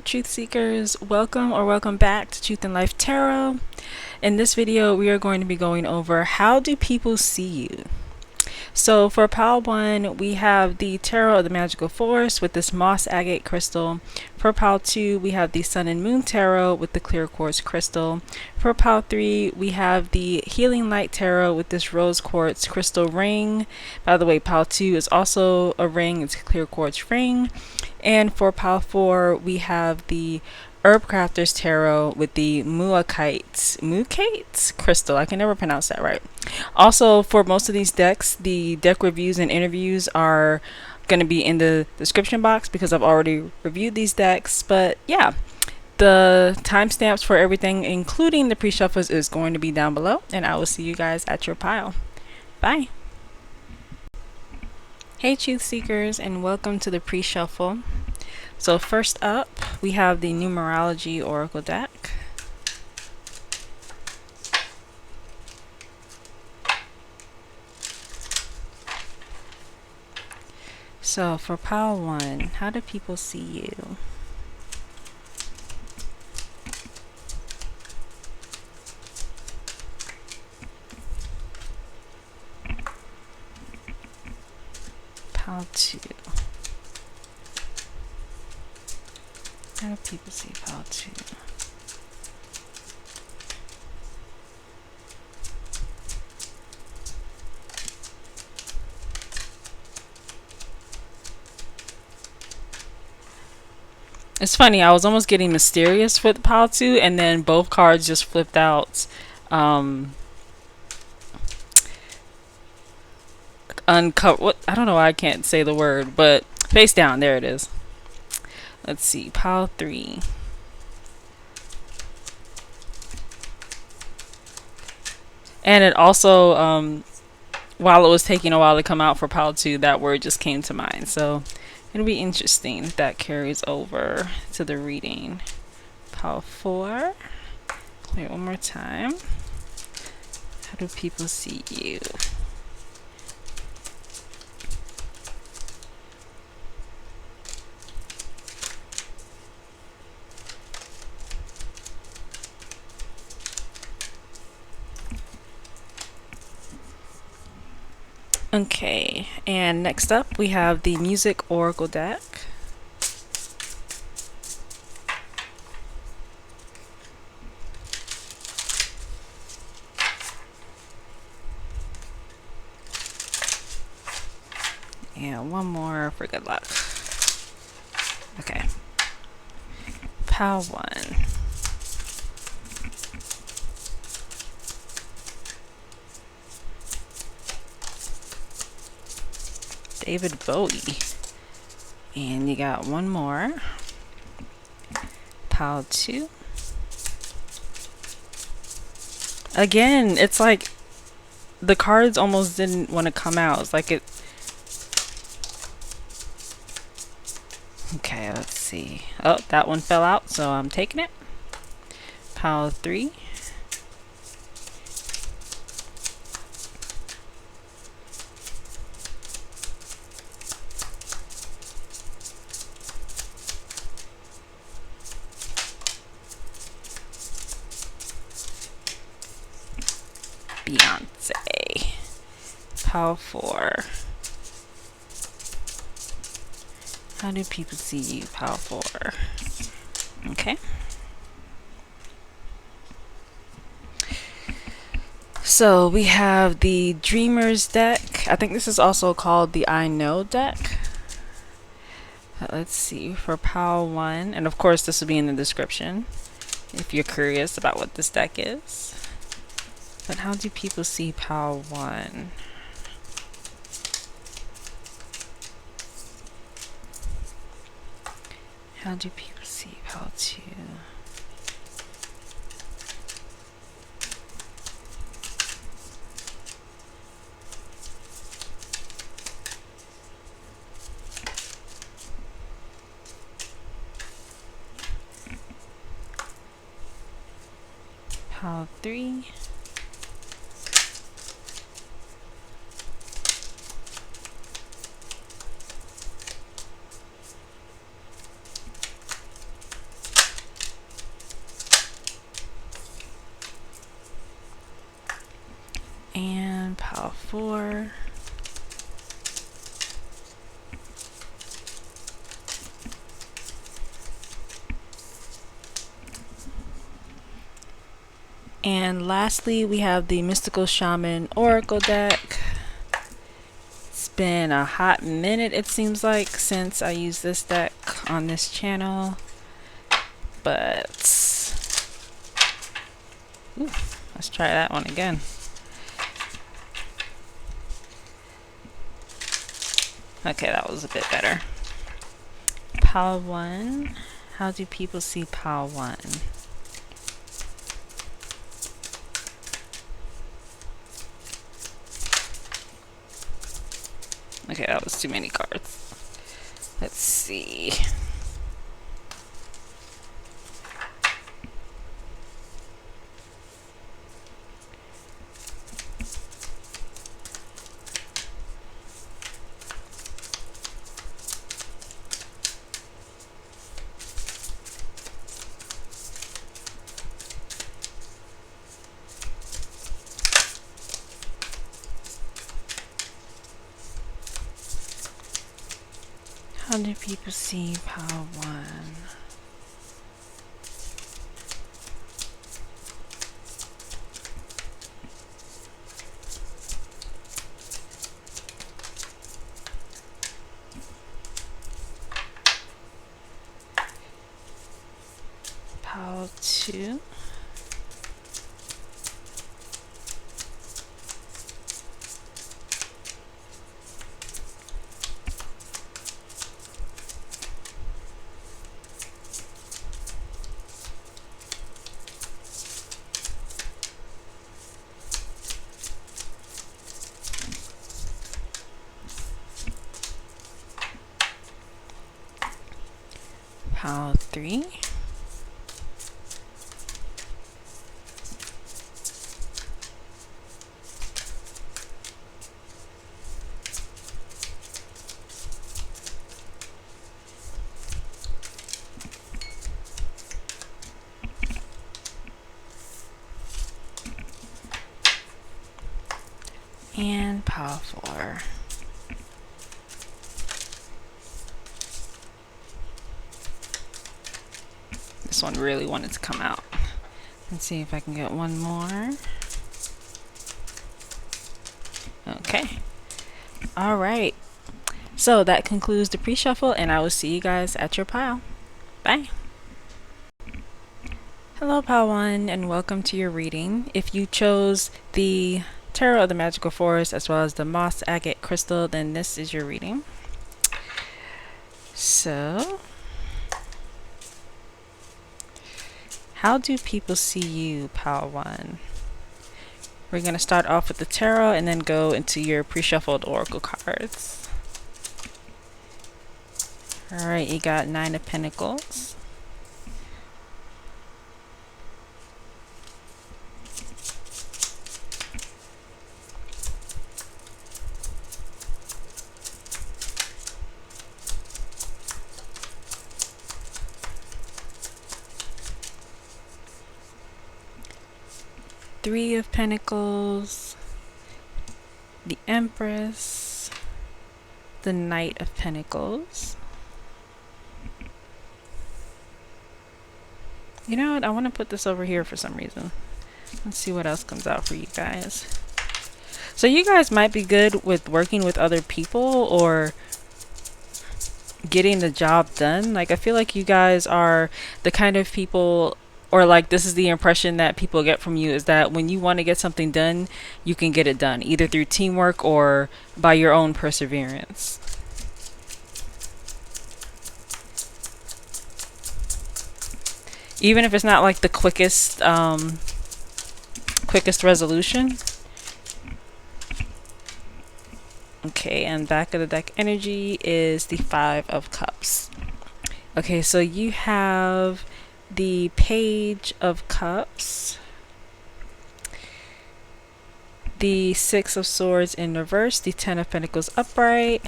truth seekers, welcome or welcome back to Truth in Life Tarot. In this video we are going to be going over how do people see you. So for pile 1 we have the Tarot of the Magical Forest with this moss agate crystal. For pile 2 we have the Sun and Moon Tarot with the clear quartz crystal. For pile 3 we have the Healing Light Tarot with this rose quartz crystal ring. By the way, pile 2 is also a ring, it's a clear quartz ring. And for pile 4 we have the Herbcrafters Tarot with the Muakite crystal. I can never pronounce that right. Also, for most of these decks, the deck reviews and interviews are going to be in the description box because I've already reviewed these decks. But yeah, the timestamps for everything, including the pre-shuffles, is going to be down below. And I will see you guys at your pile. Bye. Hey truth seekers, and welcome to the pre-shuffle. So first up we have the Numerology Oracle deck. So for pile 1, how do people see you? Pile 2. How do people see pile 2? It's funny, I was almost getting mysterious with pile 2 and then both cards just flipped out uncover what, I don't know why I can't say the word, but face down, there it is. Let's see, pile 3. And it also while it was taking a while to come out for pile 2, that word just came to mind, so it'll be interesting if that carries over to the reading. Pile 4. Clear one more time. How do people see you? Okay, and next up we have the Music Oracle deck. And one more for good luck. Okay. Pile 1. David Bowie. And you got one more. Pile 2. Again, it's like the cards almost didn't want to come out. It's like it. Okay, let's see. Oh, that one fell out, so I'm taking it. Pile 3. Beyonce. Pile 4. How do people see you? Pile 4. Okay. So we have the Dreamers deck. I think this is also called the I Know deck. Let's see, for pile 1, and of course this will be in the description if you're curious about what this deck is. But how do people see pile 1? How do people see pile 2? Pile 3. And pile 4. And lastly, we have the Mystical Shaman Oracle deck. It's been a hot minute, it seems like, since I used this deck on this channel. But ooh, let's try that one again. Okay, that was a bit better. Pile 1. How do people see pile 1? Okay, that was too many cards. Let's see. How do people see pile 1? Pile 2. Pile 3. And pile 4. This one really wanted to come out. Let's see if I can get one more. Okay. All right. So that concludes the pre-shuffle, and I will see you guys at your pile. Bye. Hello, pile 1, and welcome to your reading. If you chose the Tarot of the Magical Forest as well as the Moss Agate Crystal, then this is your reading. So, how do people see you, pile 1? We're going to start off with the tarot and then go into your pre-shuffled oracle cards. Alright, you got 9 of Pentacles. Three of Pentacles, the Empress, the Knight of Pentacles. You know what? I want to put this over here for some reason. Let's see what else comes out for you guys. So you guys might be good with working with other people or getting the job done. Like, I feel like you guys are the kind of people, or like this is the impression that people get from you, is that when you want to get something done, you can get it done either through teamwork or by your own perseverance. Even if it's not like the quickest resolution. Okay, and back of the deck energy is the 5 of Cups. Okay, so you have the Page of Cups, the 6 of Swords in reverse, the 10 of Pentacles upright,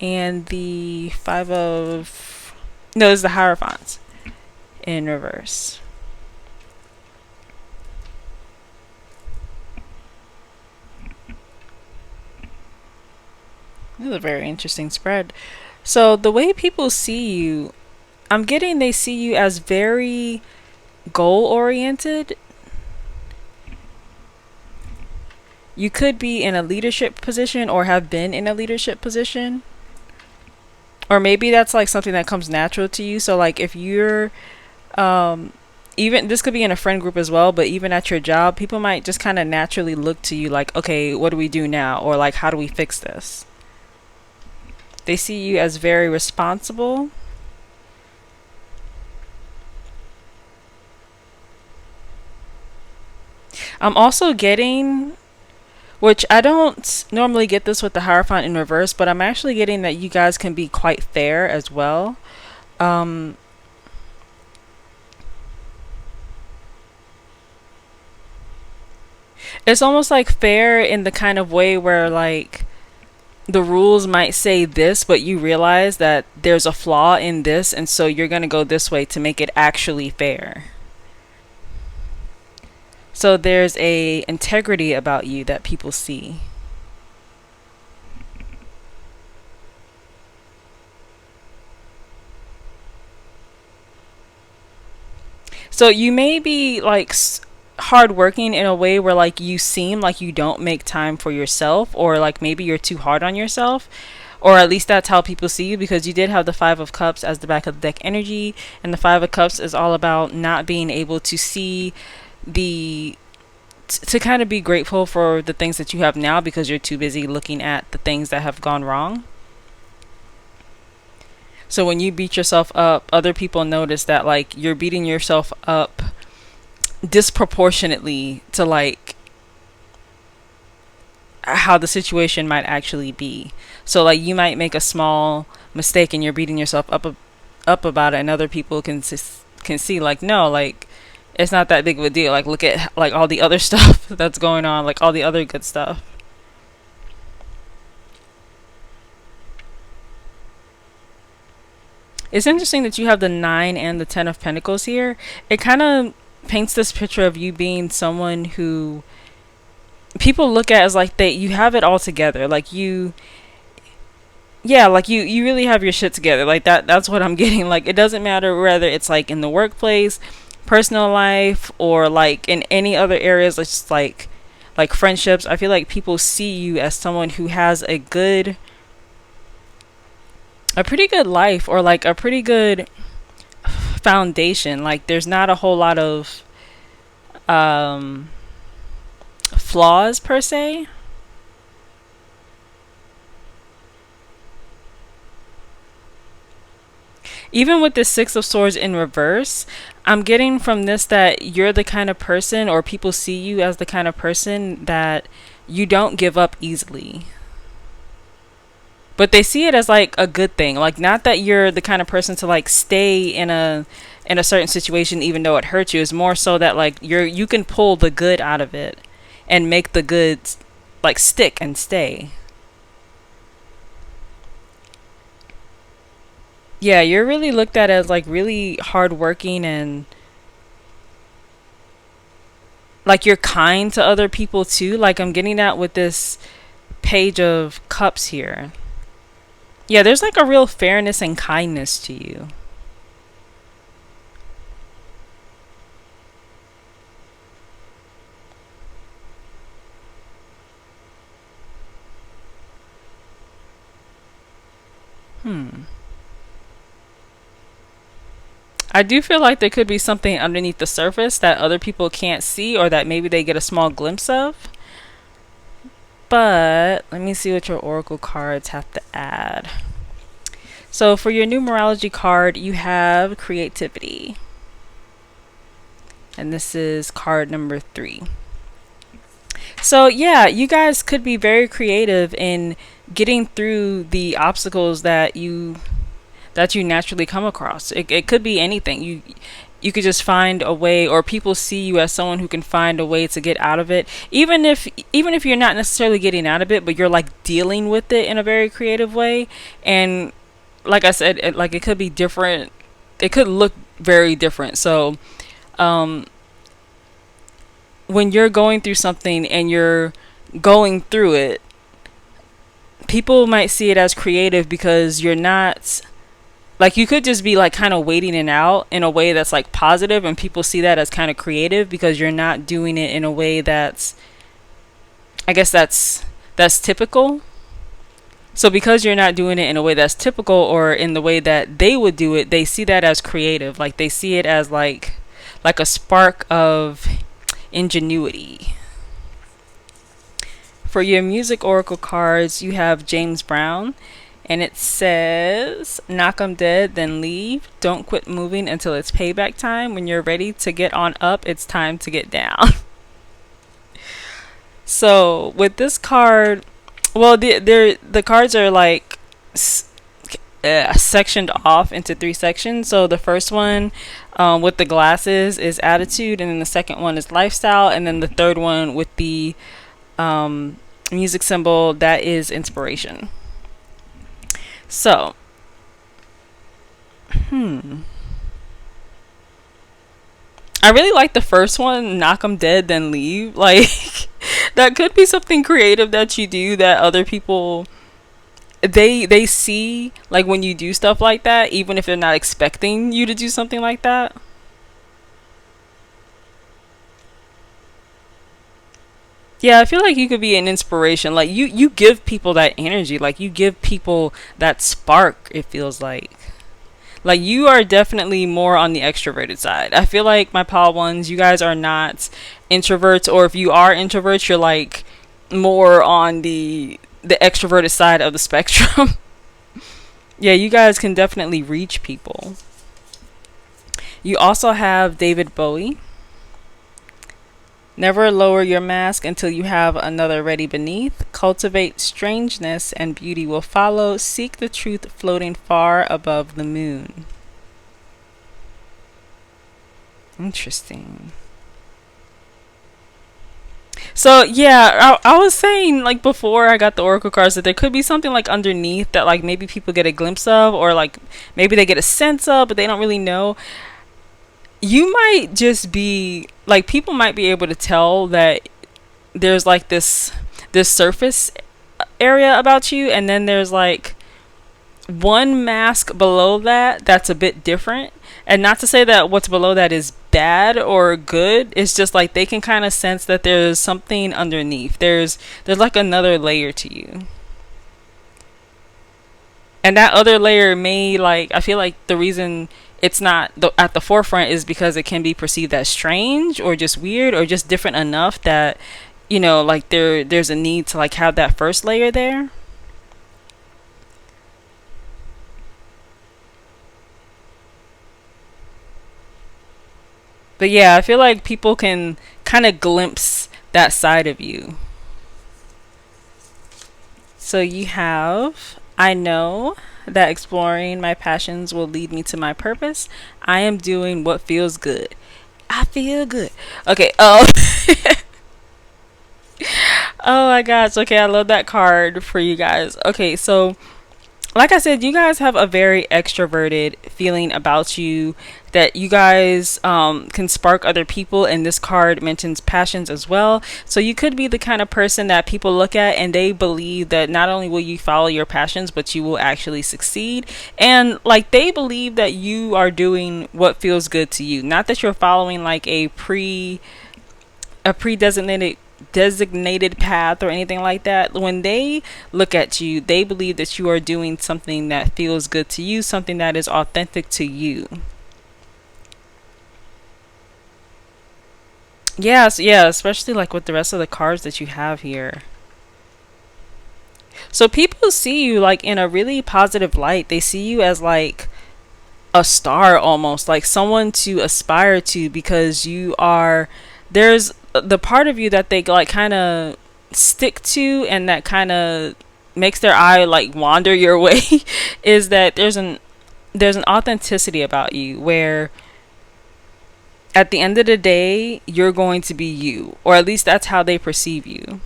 and the 5 of... no, it's the Hierophants in reverse. This is a very interesting spread. So the way people see you, I'm getting they see you as very goal oriented. You could be in a leadership position or have been in a leadership position. Or maybe that's like something that comes natural to you. So like if you're even this could be in a friend group as well, but even at your job, people might just kind of naturally look to you like, okay, what do we do now? Or like, how do we fix this? They see you as very responsible. I'm also getting, which I don't normally get this with the Hierophant in reverse, but I'm actually getting that you guys can be quite fair as well. Um, it's almost like fair in the kind of way where like the rules might say this, but you realize that there's a flaw in this, and so you're going to go this way to make it actually fair. So there's a integrity about you that people see. So you may be like hardworking in a way where like you seem like you don't make time for yourself, or like maybe you're too hard on yourself, or at least that's how people see you, because you did have the Five of Cups as the back of the deck energy, and the Five of Cups is all about not being able to see the to kind of be grateful for the things that you have now because you're too busy looking at the things that have gone wrong. So when you beat yourself up, other people notice that like you're beating yourself up disproportionately to like how the situation might actually be. So like you might make a small mistake and you're beating yourself up about it, and other people can see like, no, like it's not that big of a deal. Like look at like all the other stuff that's going on, like all the other good stuff. It's interesting that you have the 9 and the 10 of Pentacles here. It kind of paints this picture of you being someone who people look at as like you have it all together. Like you, yeah, like you really have your shit together. Like that's what I'm getting. Like it doesn't matter whether it's like in the workplace, personal life, or like in any other areas, like just like friendships. I feel like people see you as someone who has a pretty good life, or like a pretty good foundation. Like there's not a whole lot of um flaws per se. Even with the Six of Swords in reverse, I'm getting from this that you're the kind of person, or people see you as the kind of person that you don't give up easily. But they see it as like a good thing. Like not that you're the kind of person to like stay in a certain situation even though it hurts you. It's more so that like you can pull the good out of it and make the good like stick and stay. Yeah, you're really looked at as like really hardworking, and like you're kind to other people too. Like I'm getting that with this Page of Cups here. Yeah, there's like a real fairness and kindness to you. Hmm. I do feel like there could be something underneath the surface that other people can't see, or that maybe they get a small glimpse of. But let me see what your oracle cards have to add. So for your numerology card, you have creativity. And this is card number 3. So yeah, you guys could be very creative in getting through the obstacles that you naturally come across. It could be anything. You could just find a way, or people see you as someone who can find a way to get out of it, even if you're not necessarily getting out of it, but you're like dealing with it in a very creative way. And like I said, like it could be different. It could look very different. So um when you're going through something and you're going through it, people might see it as creative because you're not, like, you could just be like kind of waiting it out in a way that's like positive, and people see that as kind of creative because you're not doing it in a way that's, I guess that's typical. So because you're not doing it in a way that's typical or in the way that they would do it, they see that as creative. Like they see it as like a spark of ingenuity. For your music oracle cards, you have James Brown, and it says, knock 'em dead, then leave. Don't quit moving until it's payback time. When you're ready to get on up, it's time to get down. So with this card, well, the cards are like sectioned off into 3 sections. So the first one, with the glasses, is attitude, and then the second one is lifestyle, and then the third one with the music symbol, that is inspiration. So, I really like the first one, knock 'em dead, then leave. Like, that could be something creative that you do that other people, they see, like, when you do stuff like that, even if they're not expecting you to do something like that. Yeah, I feel like you could be an inspiration. Like, you give people that energy. Like, you give people that spark, it feels like. Like, you are definitely more on the extroverted side. I feel like my pal ones, you guys are not introverts, or if you are introverts, you're like more on the extroverted side of the spectrum. Yeah, you guys can definitely reach people. You also have David Bowie. Never lower your mask until you have another ready beneath. Cultivate strangeness and beauty will follow. Seek the truth floating far above the moon. Interesting. So yeah, I was saying, like, before I got the oracle cards, that there could be something like underneath that, like, maybe people get a glimpse of, or like maybe they get a sense of, but they don't really know. You might just be like, people might be able to tell that there's like this surface area about you, and then there's like one mask below that that's a bit different. And not to say that what's below that is bad or good, it's just like they can kind of sense that there's something underneath. There's like another layer to you, and that other layer may, like, I feel like the reason it's not at the forefront is because it can be perceived as strange or just weird or just different enough that, you know, like there's a need to like have that first layer there. But yeah, I feel like people can kind of glimpse that side of you. So you have, I know that exploring my passions will lead me to my purpose. I am doing what feels good. I feel good. Okay. Oh, oh my gosh. Okay, I love that card for you guys. Okay, so like I said, you guys have a very extroverted feeling about you, that you guys can spark other people, and this card mentions passions as well. So you could be the kind of person that people look at and they believe that not only will you follow your passions, but you will actually succeed, and like they believe that you are doing what feels good to you, not that you're following like a pre-designated path or anything like that. When they look at you, they believe that you are doing something that feels good to you, something that is authentic to you. Yes, yeah, especially like with the rest of the cards that you have here. So people see you like in a really positive light. They see you as like a star, almost like someone to aspire to, because you are, there's the part of you that they like kind of stick to, and that kind of makes their eye like wander your way is that there's an authenticity about you, where at the end of the day you're going to be you, or at least that's how they perceive you.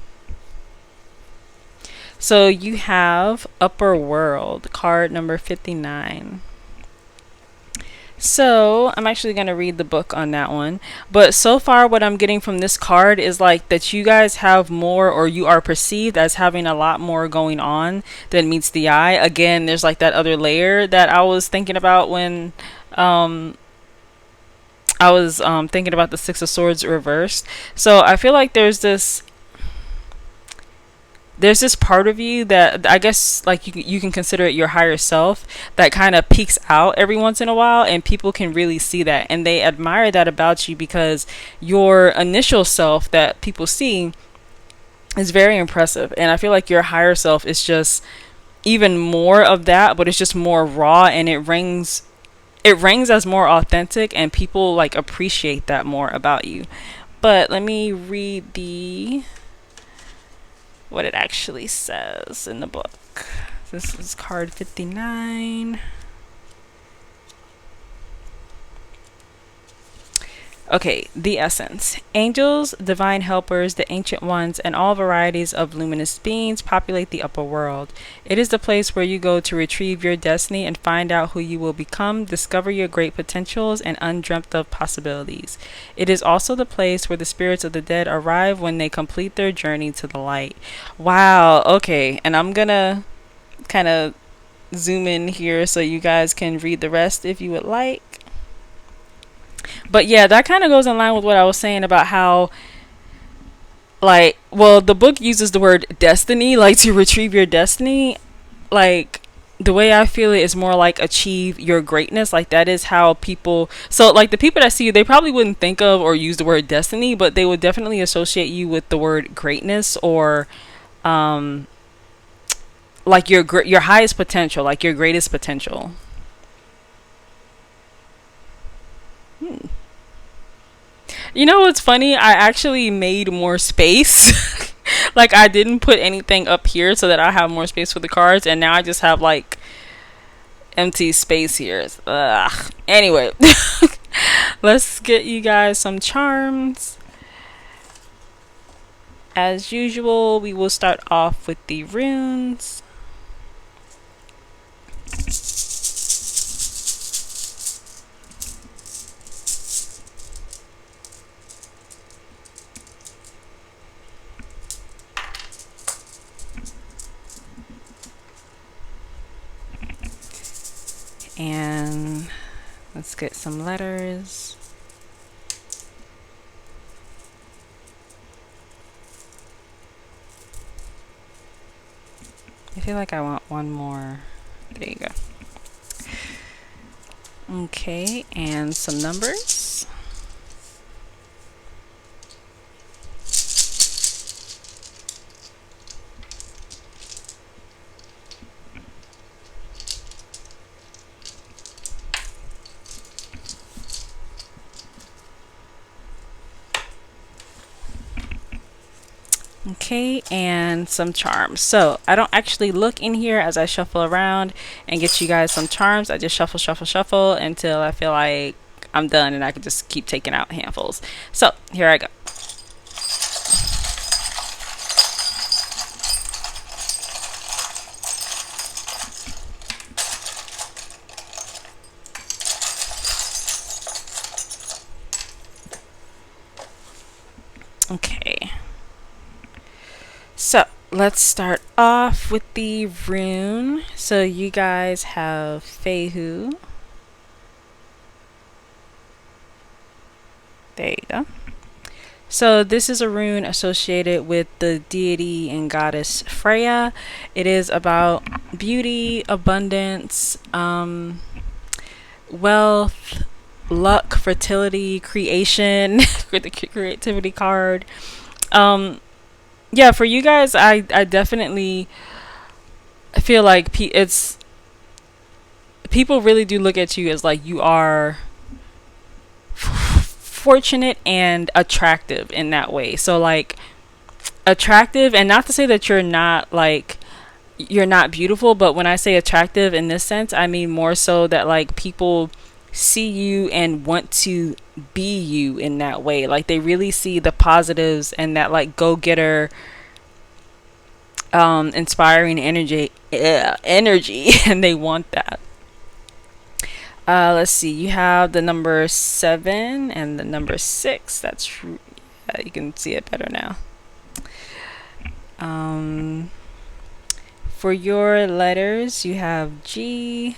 So you have Upper World, card number 59. So I'm actually going to read the book on that one. But so far, what I'm getting from this card is like that you guys have more, or you are perceived as having a lot more going on than meets the eye. Again, there's like that other layer that I was thinking about when I was thinking about the Six of Swords reversed. So I feel like there's this part of you that I guess like you can consider it your higher self that kind of peeks out every once in a while, and people can really see that and they admire that about you, because your initial self that people see is very impressive, and I feel like your higher self is just even more of that, but it's just more raw, and it rings as more authentic, and people like appreciate that more about you. But let me read the what it actually says in the book. This is card 59. Okay, the essence. Angels, divine helpers, the ancient ones, and all varieties of luminous beings populate the upper world. It is the place where you go to retrieve your destiny and find out who you will become, discover your great potentials and undreamt of possibilities. It is also the place where the spirits of the dead arrive when they complete their journey to the light. Wow, okay, and I'm gonna kind of zoom in here so you guys can read the rest if you would like. But yeah, that kind of goes in line with what I was saying about how, like, well, the book uses the word destiny, like to retrieve your destiny. Like, the way I feel it is more like achieve your greatness. Like, that is how people, so like the people that see you, they probably wouldn't think of or use the word destiny, but they would definitely associate you with the word greatness, or like your highest potential, like your greatest potential. You know what's funny? I actually made more space. Like, I didn't put anything up here so that I have more space for the cards, and now I just have like empty space here. Ugh. Anyway, let's get you guys some charms. As usual, we will start off with the runes. And let's get some letters. I feel like I want one more. There you go. Okay, and some numbers. Okay, and some charms. So I don't actually look in here as I shuffle around and get you guys some charms. I just shuffle, shuffle, shuffle until I feel like I'm done, and I can just keep taking out handfuls. So here I go. Okay. So let's start off with the rune. So you guys have Fehu. There you go. So this is a rune associated with the deity and goddess Freya. It is about beauty, abundance, wealth, luck, fertility, creation with the creativity card. Yeah, for you guys, I definitely feel like people really do look at you as like you are fortunate and attractive in that way. So like attractive, and not to say that you're not beautiful, but when I say attractive in this sense, I mean more so that like people see you and want to be you in that way. Like they really see the positives and that like go-getter inspiring energy and they want that. Let's see, you have the number 7 and the number 6. That's you can see it better now. For your letters, you have G,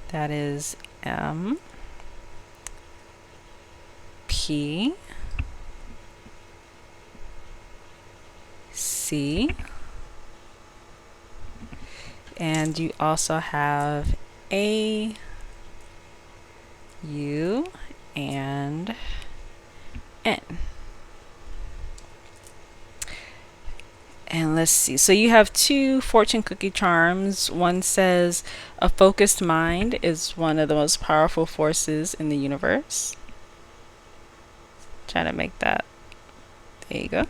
that is M, P, C, and you also have A, U, and N. And let's see, so you have 2 fortune cookie charms. One says a focused mind is one of the most powerful forces in the universe. Trying to make that, there you go.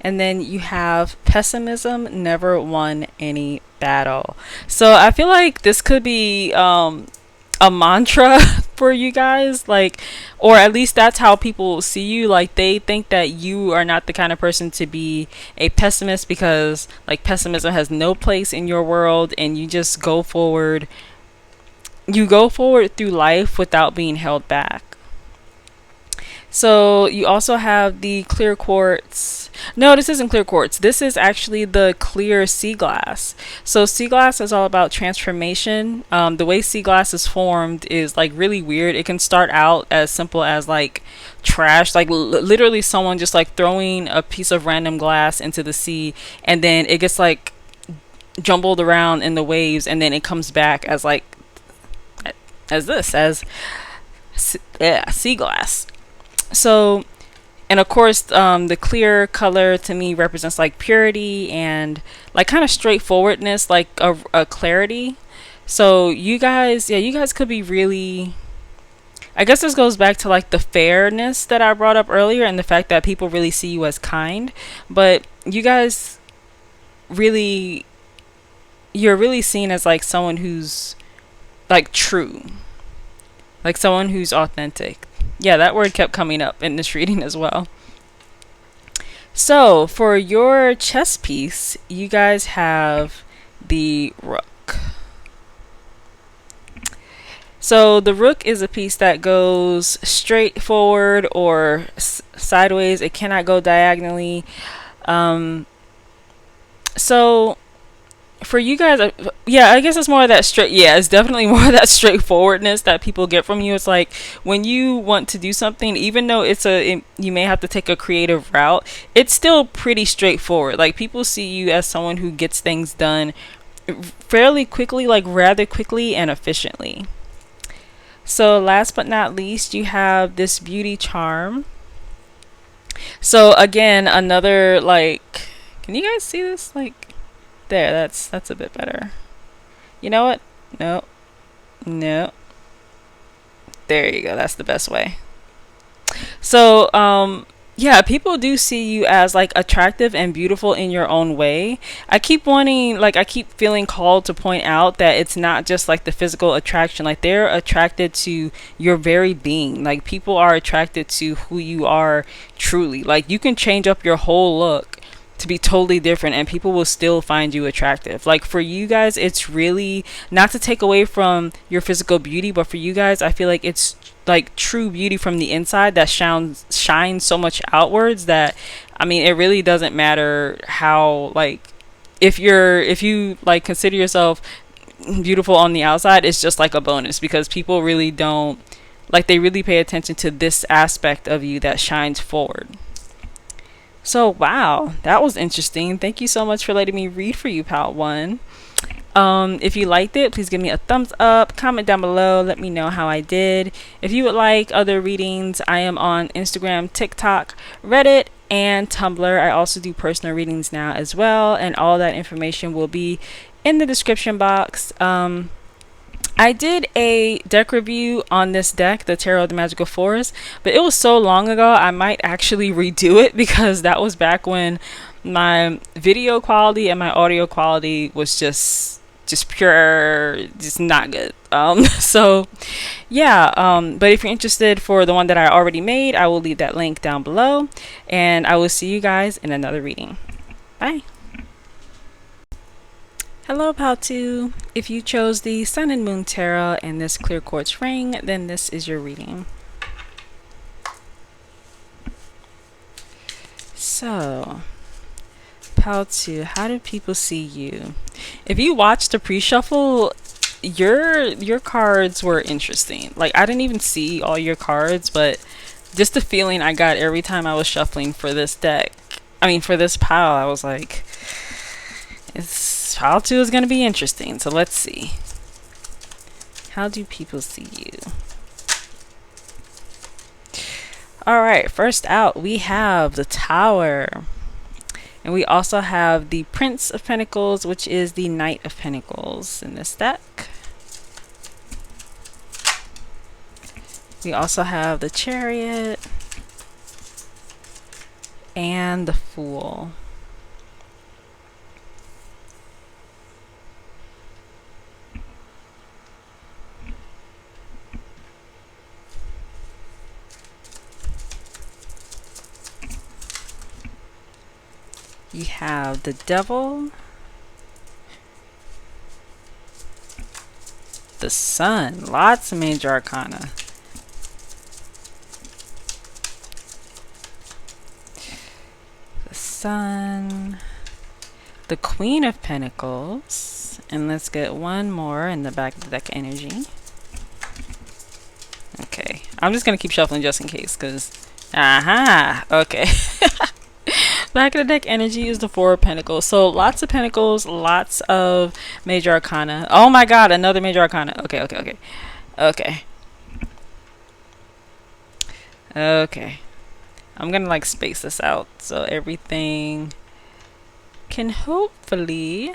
And then you have pessimism never won any battle. So I feel like this could be a mantra for you guys, like, or at least that's how people see you. Like, they think that you are not the kind of person to be a pessimist, because like pessimism has no place in your world, and you just go forward. You go forward through life without being held back. So you also have the clear quartz. No, this isn't clear quartz. This is actually the clear sea glass. So sea glass is all about transformation. The way sea glass is formed is like really weird. It can start out as simple as like trash, like literally someone just like throwing a piece of random glass into the sea, and then it gets like jumbled around in the waves, and then it comes back as like as sea glass. So, and of course, the clear color to me represents like purity and like kind of straightforwardness, like a clarity. So you guys, yeah, you guys could be really, I guess this goes back to like the fairness that I brought up earlier, and the fact that people really see you as kind. But you guys really, you're really seen as like someone who's like true, like someone who's authentic. Yeah, that word kept coming up in this reading as well. So for your chess piece, you guys have the rook. So the rook is a piece that goes straight forward or sideways. It cannot go diagonally. So for you guys, yeah, I guess it's more of that straight. Yeah, it's definitely more of that straightforwardness that people get from you. It's like when you want to do something, even though you may have to take a creative route, it's still pretty straightforward. Like, people see you as someone who gets things done fairly quickly, like rather quickly and efficiently. So last but not least, you have this beauty charm. So again, another, like, can you guys see this? Like, there, that's a bit better. You know what? No. There you go. That's the best way. So, yeah, people do see you as like attractive and beautiful in your own way. I keep feeling called to point out that it's not just like the physical attraction. Like, they're attracted to your very being. Like, people are attracted to who you are truly. Like, you can change up your whole look to be totally different and people will still find you attractive. Like, for you guys, it's really not to take away from your physical beauty, but for you guys, I feel like it's like true beauty from the inside that shines so much outwards that, I mean, it really doesn't matter how, like, if you like consider yourself beautiful on the outside, it's just like a bonus, because people really don't, like, they really pay attention to this aspect of you that shines forward. So, wow, that was interesting. Thank you so much for letting me read for you, Pal 1. If you liked it, please give me a thumbs up, comment down below, let me know how I did. If you would like other readings, I am on Instagram, TikTok, Reddit, and Tumblr. I also do personal readings now as well, and all that information will be in the description box. I did a deck review on this deck, the Tarot of the Magical Forest, but it was so long ago I might actually redo it, because that was back when my video quality and my audio quality was just pure, just not good. So yeah, but if you're interested for the one that I already made, I will leave that link down below, and I will see you guys in another reading. Bye. Hello, Pal2. If you chose the Sun and Moon Tarot and this clear quartz ring, then this is your reading. So, Pal2, how do people see you? If you watched the pre-shuffle, your cards were interesting. Like, I didn't even see all your cards, but just the feeling I got every time I was shuffling for this deck, for this pile, I was like, pile 2 is going to be interesting. So let's see. How do people see you? Alright, first out we have the Tower. And we also have the Prince of Pentacles, which is the Knight of Pentacles in this deck. We also have the Chariot and the Fool. You have the Devil, the Sun, lots of major arcana. The Sun, the Queen of Pentacles, and let's get one more in the back of the deck energy. Okay, I'm just gonna keep shuffling just in case, because okay. Back of the deck energy is the Four of Pentacles. So lots of Pentacles, lots of major arcana. Oh my god, another major arcana. Okay. I'm gonna like space this out so everything can hopefully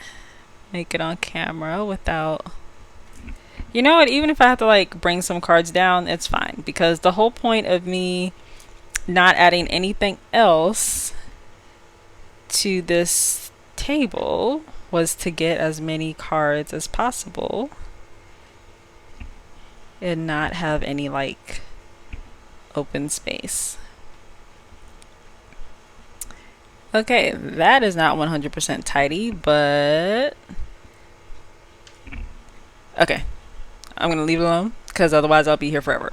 make it on camera without... You know what, even if I have to like bring some cards down, it's fine. Because the whole point of me not adding anything else to this table was to get as many cards as possible and not have any like open space. Okay, that is not 100% tidy, but okay, I'm gonna leave it alone because otherwise I'll be here forever.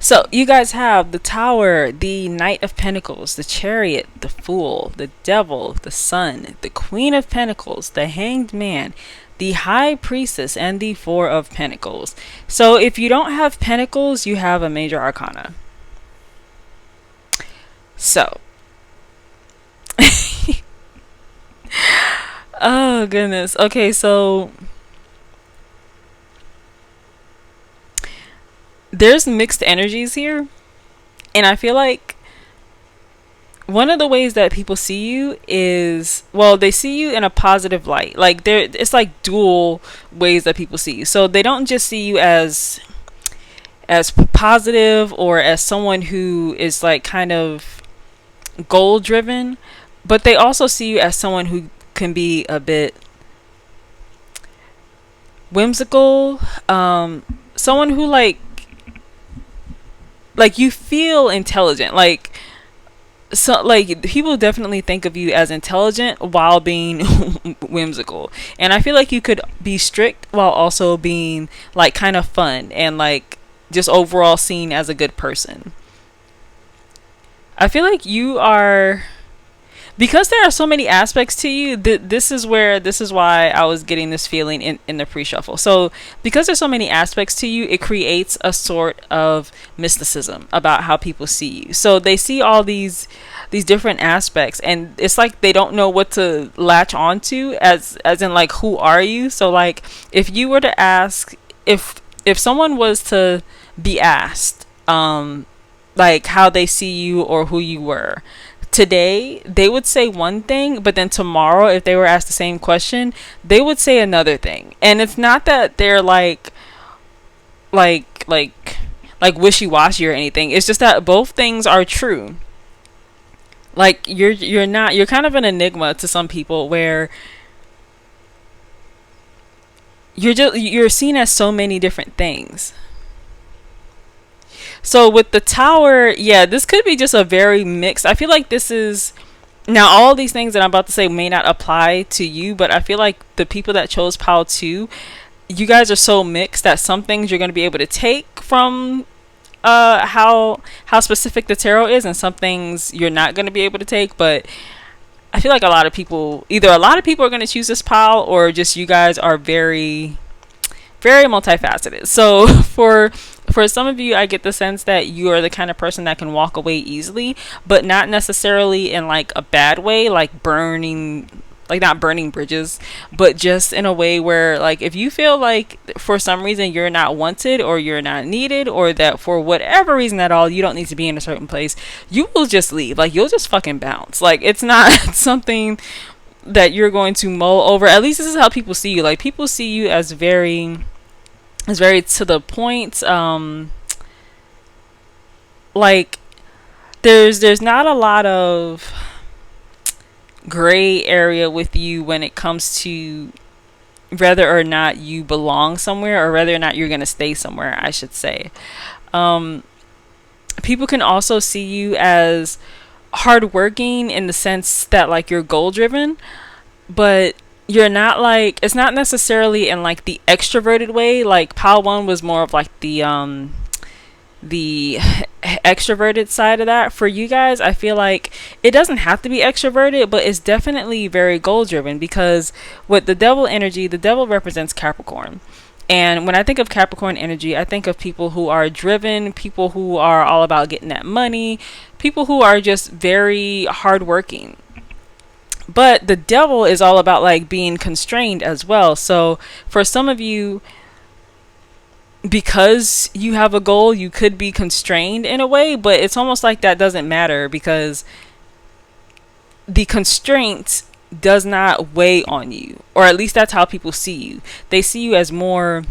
So you guys have the Tower, the Knight of Pentacles, the Chariot, the Fool, the Devil, the Sun, the Queen of Pentacles, the Hanged Man, the High Priestess, and the Four of Pentacles. So if you don't have Pentacles, you have a major arcana. So oh goodness. Okay, so there's mixed energies here, and I feel like one of the ways that people see you is, well, they see you in a positive light. Like it's like dual ways that people see you. So they don't just see you as positive or as someone who is like kind of goal driven, but they also see you as someone who can be a bit whimsical, someone who like you feel intelligent, so like people definitely think of you as intelligent while being whimsical. And I feel like you could be strict while also being like kind of fun and like just overall seen as a good person. I feel like you are, because there are so many aspects to you, this is why I was getting this feeling in the pre-shuffle. So because there's so many aspects to you, it creates a sort of mysticism about how people see you. So they see all these different aspects, and it's like they don't know what to latch onto as in like, who are you? So like if you were to ask, if someone was to be asked like how they see you or who you were today, they would say one thing, but then tomorrow if they were asked the same question, they would say another thing. And it's not that they're like wishy-washy or anything. It's just that both things are true. Like you're kind of an enigma to some people, where you're seen as so many different things. So with the Tower, yeah, this could be just a very mixed. I feel like this is Now, all these things that I'm about to say may not apply to you, but I feel like the people that chose pile 2, you guys are so mixed that some things you're going to be able to take from how specific the tarot is, and some things you're not going to be able to take. But I feel like a lot of people, either a lot of people are going to choose this pile, or just you guys are very, very multifaceted. So for some of you, I get the sense that you are the kind of person that can walk away easily, but not necessarily in like a bad way, like burning, like not burning bridges, but just in a way where, like, if you feel like for some reason you're not wanted or you're not needed, or that for whatever reason at all you don't need to be in a certain place, you will just leave. Like, you'll just fucking bounce. Like, it's not something that you're going to mull over. At least this is how people see you. Like, people see you as very to the point. Like, there's not a lot of gray area with you when it comes to whether or not you belong somewhere, or whether or not you're going to stay somewhere, I should say. People can also see you as hardworking in the sense that, like, you're goal driven, but you're not, like, it's not necessarily in like the extroverted way. Like, pile 1 was more of like the extroverted side of that. For you guys, I feel like it doesn't have to be extroverted, but it's definitely very goal driven, because with the devil energy, the devil represents Capricorn. And when I think of Capricorn energy, I think of people who are driven, people who are all about getting that money, people who are just very hardworking. But the devil is all about like being constrained as well. So for some of you, because you have a goal, you could be constrained in a way, but it's almost like that doesn't matter, because the constraint does not weigh on you, or at least that's how people see you. They see you as more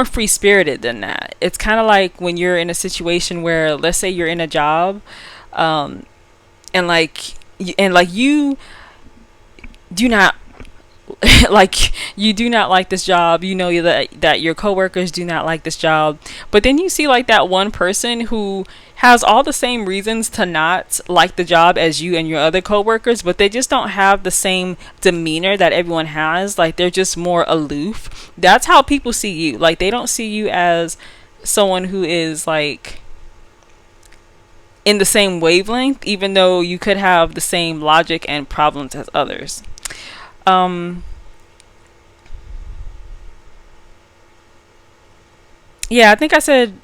free spirited than that. It's kind of like when you're in a situation where, let's say you're in a job, and like you do not like, you do not like this job, you know that your coworkers do not like this job, but then you see like that one person who has all the same reasons to not like the job as you and your other coworkers, but they just don't have the same demeanor that everyone has. Like, they're just more aloof. That's how people see you. Like, they don't see you as someone who is like in the same wavelength, even though you could have the same logic and problems as others. Yeah, I think I said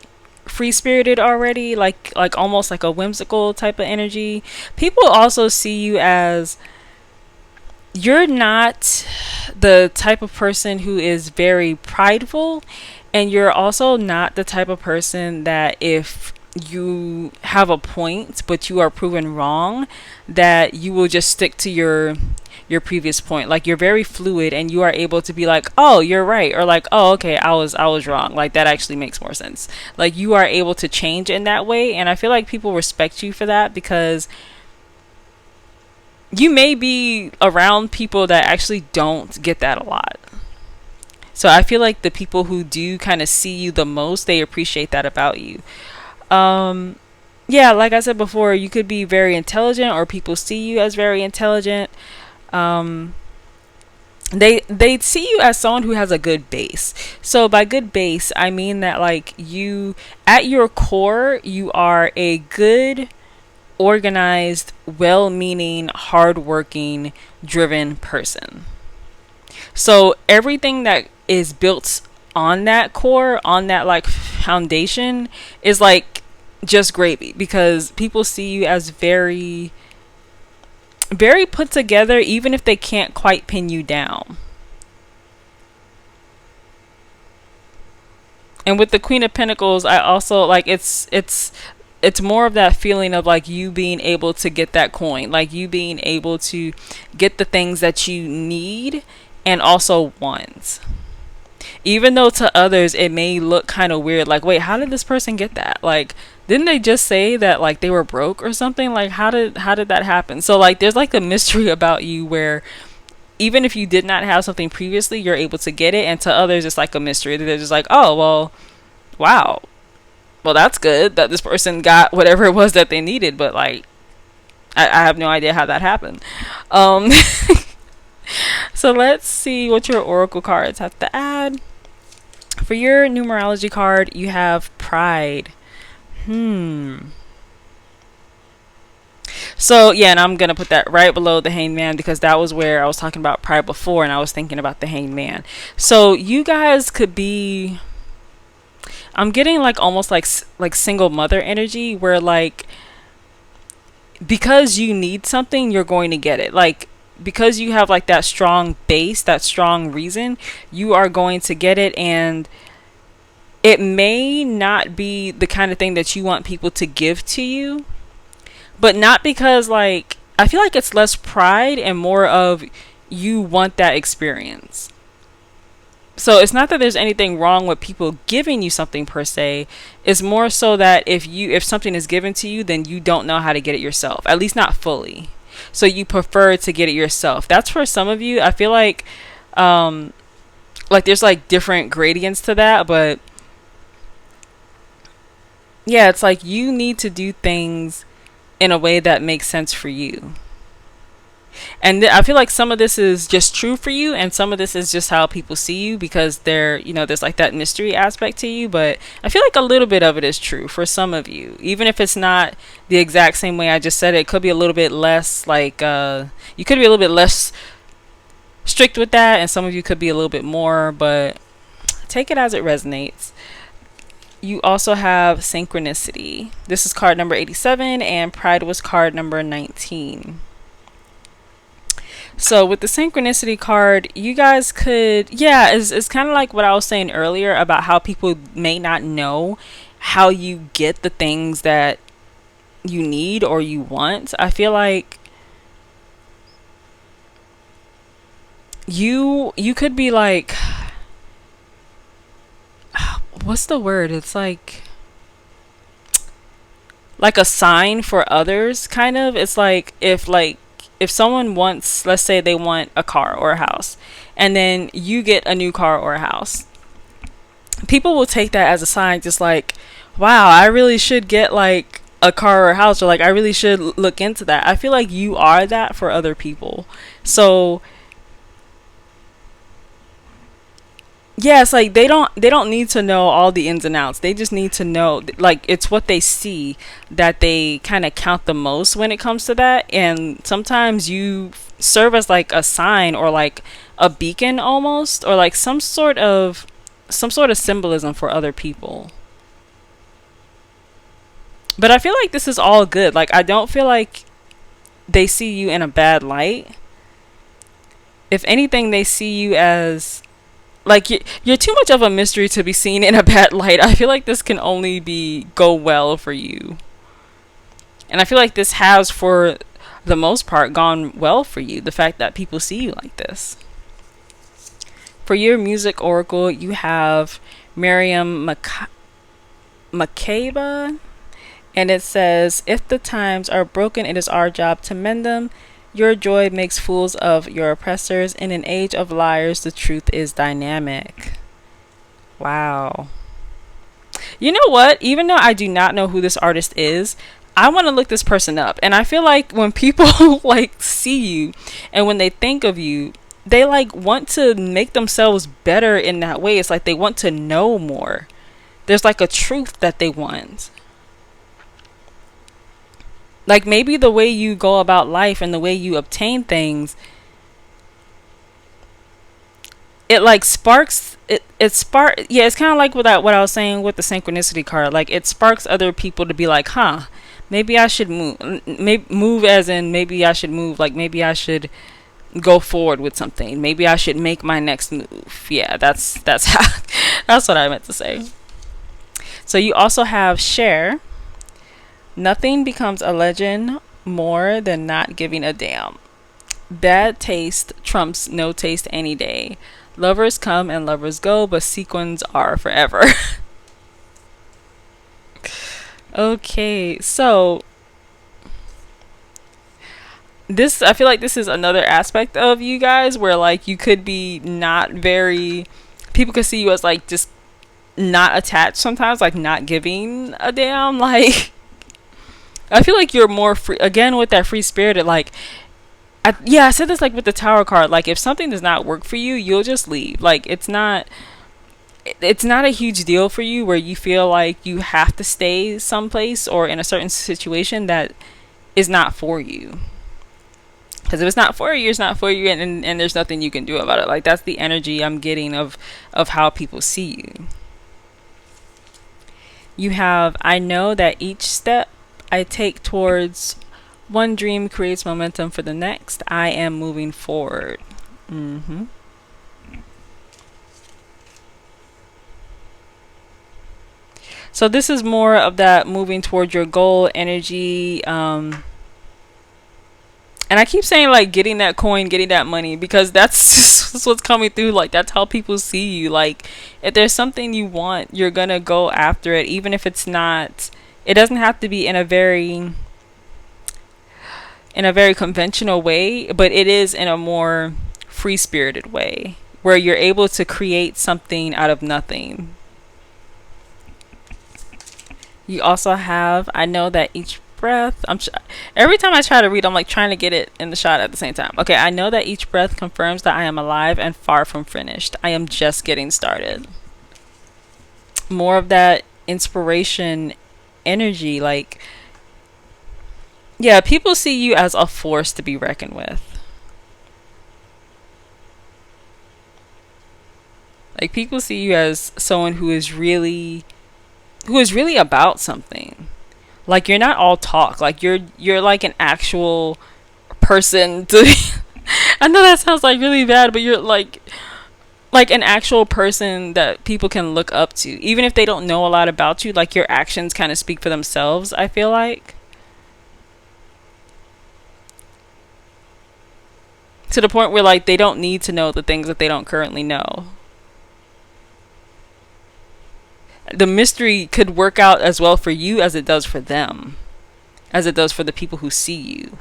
free spirited already, like almost like a whimsical type of energy. People also see you as, you're not the type of person who is very prideful, and you're also not the type of person that if you have a point but you are proven wrong, that you will just stick to your previous point. Like, you're very fluid, and you are able to be like, oh, you're right, or like, oh, okay, I was wrong, like that actually makes more sense. Like, you are able to change in that way, and I feel like people respect you for that, because you may be around people that actually don't get that a lot. So I feel like the people who do kind of see you the most, they appreciate that about you. Yeah, like I said before, you could be very intelligent, or people see you as very intelligent. They see you as someone who has a good base. So by good base, I mean that, like, you, at your core, you are a good, organized, well-meaning, hardworking, driven person. So everything that is built on that core, on that like foundation, is like just gravy, because people see you as very put together, even if they can't quite pin you down. And with the Queen of Pentacles, I also like, it's more of that feeling of like you being able to get that coin, like you being able to get the things that you need and also want. Even though to others it may look kind of weird, like, wait, how did this person get that? Like, didn't they just say that like they were broke or something? Like, how did that happen? So like, there's like a mystery about you where even if you did not have something previously, you're able to get it, and to others it's like a mystery. They're just like, oh, well, wow, well, that's good that this person got whatever it was that they needed, but like, I have no idea how that happened. Um, so let's see what your oracle cards have to add. For your numerology card, you have pride. So yeah, and I'm gonna put that right below the Hanged Man because that was where I was talking about pride before, and I was thinking about the Hanged Man. So you guys could be, I'm getting like almost like single mother energy, where like because you need something, you're going to get it. Like because you have like that strong base, that strong reason, you are going to get it. And it may not be the kind of thing that you want people to give to you, but not because like, I feel like it's less pride and more of you want that experience. So it's not that there's anything wrong with people giving you something per se. It's more so that if something is given to you, then you don't know how to get it yourself, at least not fully. So you prefer to get it yourself. That's for some of you. I feel like there's like different gradients to that, but yeah, it's like you need to do things in a way that makes sense for you. And I feel like some of this is just true for you, and some of this is just how people see you because there's like that mystery aspect to you. But I feel like a little bit of it is true for some of you, even if it's not the exact same way I just said it. It could be a little bit less like you could be a little bit less strict with that, and some of you could be a little bit more. But take it as it resonates. You also have synchronicity. This is card number 87, and pride was card number 19. So with the synchronicity card, you guys could, yeah, it's kind of like what I was saying earlier about how people may not know how you get the things that you need or you want. I feel like you could be like, what's the word? It's like a sign for others, kind of. It's like if someone wants, let's say they want a car or a house, and then you get a new car or a house, people will take that as a sign, just like, wow, I really should get like a car or a house, or like I really should look into that. I feel like you are that for other people. So yeah, it's like they don't need to know all the ins and outs. They just need to know, like, it's what they see that they kind of count the most when it comes to that. And sometimes you serve as like a sign or like a beacon almost, or like some sort of symbolism for other people. But I feel like this is all good. Like, I don't feel like they see you in a bad light. If anything, they see you as like you're too much of a mystery to be seen in a bad light. I feel like this can only go well for you. And I feel like this has, for the most part, gone well for you. The fact that people see you like this. For your music oracle, you have Miriam Makeba. And it says, if the times are broken, it is our job to mend them. Your joy makes fools of your oppressors. In an age of liars, the truth is dynamic. Wow. You know what? Even though I do not know who this artist is, I want to look this person up. And I feel like when people like see you and when they think of you, they like want to make themselves better in that way. It's like they want to know more. There's like a truth that they want. Like maybe the way you go about life and the way you obtain things, it like sparks it's kind of like what I was saying with the synchronicity card. Like it sparks other people to be like, huh, maybe I should move. Move as in maybe I should move. Like maybe I should go forward with something. Maybe I should make my next move. Yeah, that's how that's what I meant to say. So you also have share. Nothing becomes a legend more than not giving a damn. Bad taste trumps no taste any day. Lovers come and lovers go, but sequins are forever. Okay, so this, I feel like this is another aspect of you guys where like you could be not very, people could see you as like just not attached sometimes, like not giving a damn. Like I feel like you're more free again with that free spirited. Like, I said this like with the Tower card. Like, if something does not work for you, you'll just leave. Like, it's not a huge deal for you where you feel like you have to stay someplace or in a certain situation that is not for you. Because if it's not for you, it's not for you, and there's nothing you can do about it. Like, that's the energy I'm getting of how people see you. You have, I know that each step I take towards one dream creates momentum for the next. I am moving forward. So this is more of that moving towards your goal energy. And I keep saying like getting that coin, getting that money, because that's what's coming through. Like, that's how people see you. Like, if there's something you want, you're gonna go after it, even if it's not. It doesn't have to be in a very conventional way, but it is in a more free spirited way where you're able to create something out of nothing. You also have, I know that each breath, every time I try to read, I'm like trying to get it in the shot at the same time. Okay, I know that each breath confirms that I am alive and far from finished. I am just getting started. More of that inspiration energy. Like, yeah, people see you as a force to be reckoned with. Like, people see you as someone who is really about something. Like, you're not all talk. Like, you're like an actual person to I know that sounds like really bad, but you're like an actual person that people can look up to, even if they don't know a lot about you. Like, your actions kind of speak for themselves, I feel like, to the point where like they don't need to know the things that they don't currently know. The mystery could work out as well for you as it does for them, as it does for the people who see you.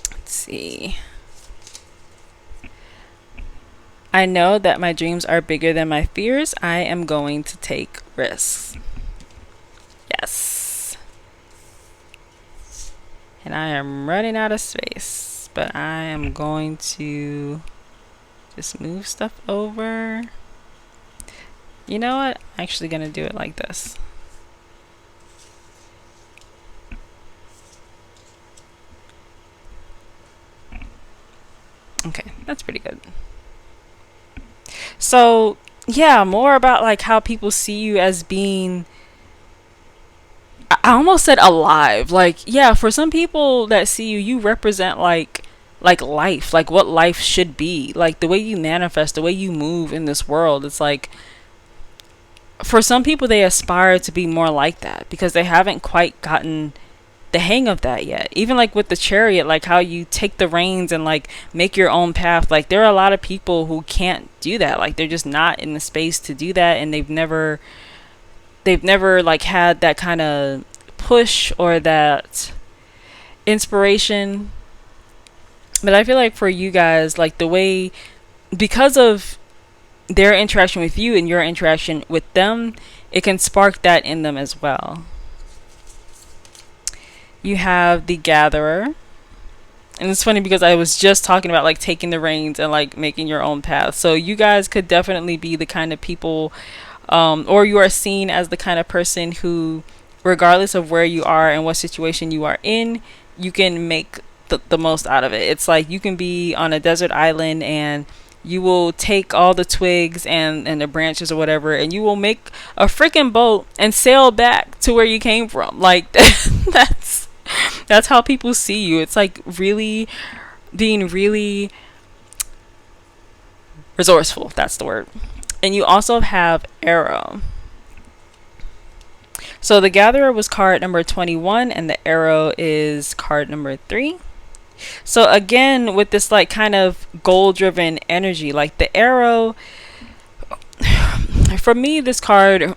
Let's see. I know that my dreams are bigger than my fears. I am going to take risks. Yes. And I am running out of space, but I am going to just move stuff over. You know what? I'm actually going to do it like this. Okay, that's pretty good. So, yeah, more about like how people see you as being, I almost said alive. Like, yeah, for some people that see you, you represent like life, like what life should be. Like, the way you manifest, the way you move in this world. It's like, for some people, they aspire to be more like that because they haven't quite gotten the hang of that yet. Even like with the Chariot, like how you take the reins and like make your own path. Like, there are a lot of people who can't do that. Like, they're just not in the space to do that, and they've never like had that kind of push or that inspiration. But I feel like for you guys, like, the way, because of their interaction with you and your interaction with them, it can spark that in them as well. You have the Gatherer. And it's funny because I was just talking about like taking the reins and like making your own path. So you guys could definitely be the kind of people, or you are seen as the kind of person who, regardless of where you are and what situation you are in, you can make the most out of it. It's like you can be on a desert island and you will take all the twigs and the branches or whatever, and you will make a freaking boat and sail back to where you came from. Like, that's how people see you. It's like really being really resourceful. That's the word. And you also have Arrow. So the Gatherer was card number 21 and the Arrow is card number 3. So again, with this like kind of goal driven energy, like the Arrow, for me, this card,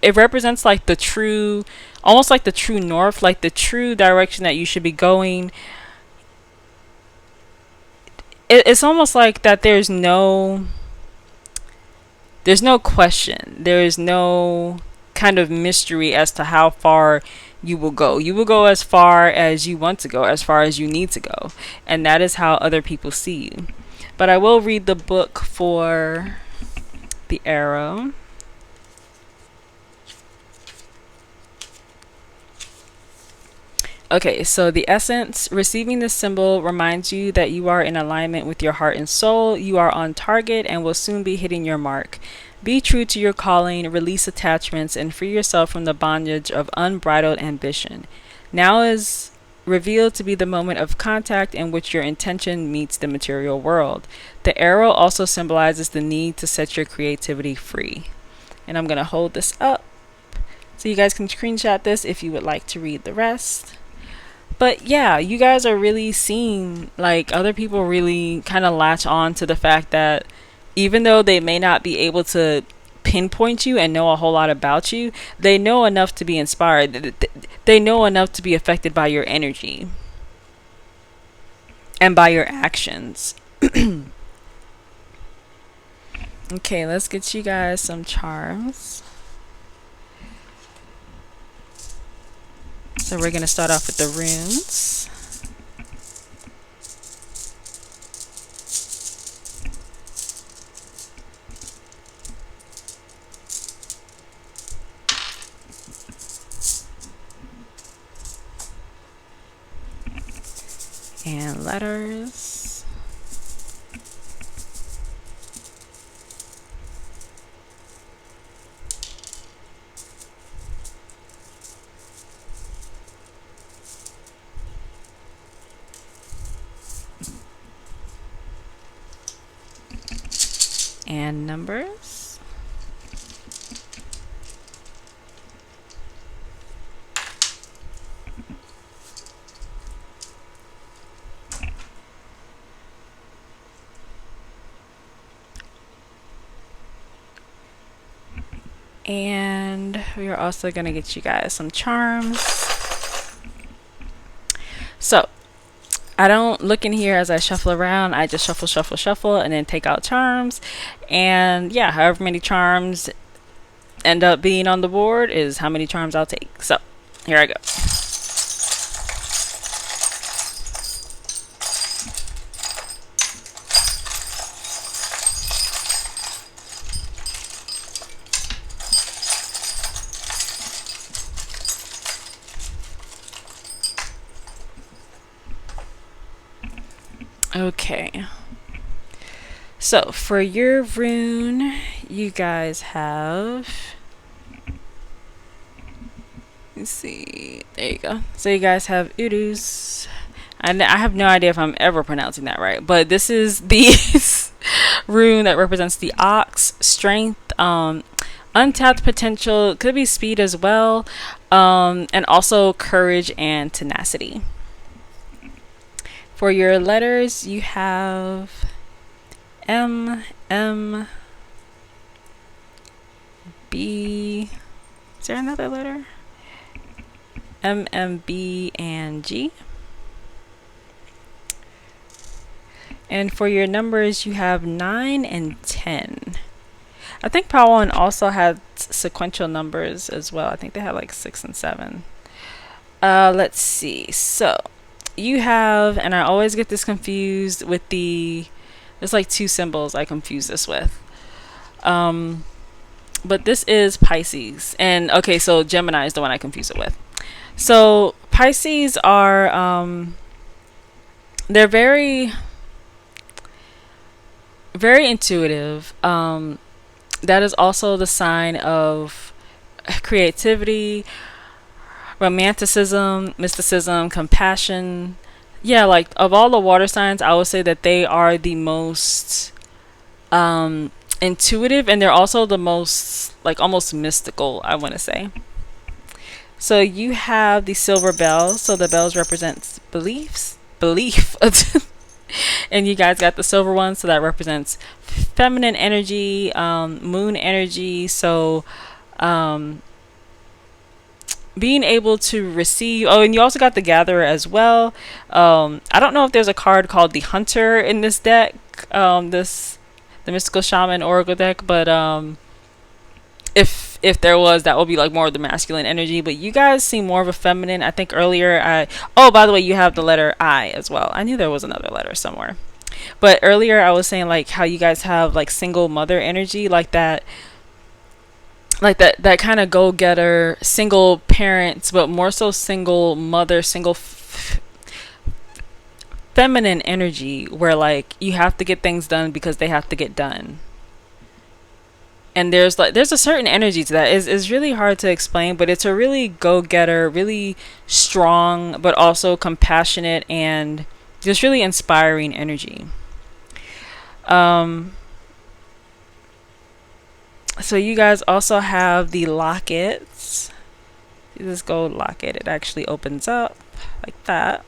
it represents like the true, almost like the true north, like the true direction that you should be going. It's almost like that there's no question, there's no kind of mystery as to how far you will go. You will go as far as you want to go, as far as you need to go. And that is how other people see you. But I will read the book for the arrow. Okay, so the essence: receiving this symbol reminds you that you are in alignment with your heart and soul. You are on target and will soon be hitting your mark. Be true to your calling, release attachments, and free yourself from the bondage of unbridled ambition. Now is revealed to be the moment of contact in which your intention meets the material world. The arrow also symbolizes the need to set your creativity free. And I'm going to hold this up so you guys can screenshot this if you would like to read the rest. But yeah, you guys are really seeing, like, other people really kind of latch on to the fact that even though they may not be able to pinpoint you and know a whole lot about you, they know enough to be inspired. They know enough to be affected by your energy and by your actions. Okay, let's get you guys some charms. So we're going to start off with the runes. And letters. And numbers. And we are also going to get you guys some charms. So I don't look in here as I shuffle around. I just shuffle, shuffle, shuffle, and then take out charms. And yeah, however many charms end up being on the board is how many charms I'll take. So here I go. Okay, so for your rune, you guys have, let's see, there you go. So you guys have Urus. I have no idea if I'm ever pronouncing that right, but this is the rune that represents the ox, strength, untapped potential, could be speed as well, and also courage and tenacity. For your letters, you have M, M, B. Is there another letter? M, M, B, and G. And for your numbers, you have 9 and 10. I think Power One also had sequential numbers as well. I think they had like 6 and 7. Let's see. So you have, and I always get this confused with there's like 2 symbols I confuse this with. But this is Pisces. And okay, so Gemini is the one I confuse it with. So Pisces are, they're very, very intuitive. That is also the sign of creativity, romanticism, mysticism, compassion. Yeah, like of all the water signs, I would say that they are the most intuitive, and they're also the most like almost mystical, I want to say. So you have the silver bells. So the bells represents belief. And you guys got the silver one, so that represents feminine energy, moon energy. So being able to receive. Oh, and you also got the gatherer as well. I don't know if there's a card called the hunter in this deck, the mystical shaman oracle deck, but if if there was, that would be like more of the masculine energy, but you guys seem more of a feminine. I think earlier oh, by the way, you have the letter I as well. I knew there was another letter somewhere. But earlier I was saying like how you guys have like single mother energy, like that kind of go-getter single parents, but more so single mother, feminine energy, where like you have to get things done because they have to get done. And there's a certain energy to that. Is really hard to explain, but it's a really go-getter, really strong, but also compassionate and just really inspiring energy. So you guys also have the lockets. This gold locket, it actually opens up like that.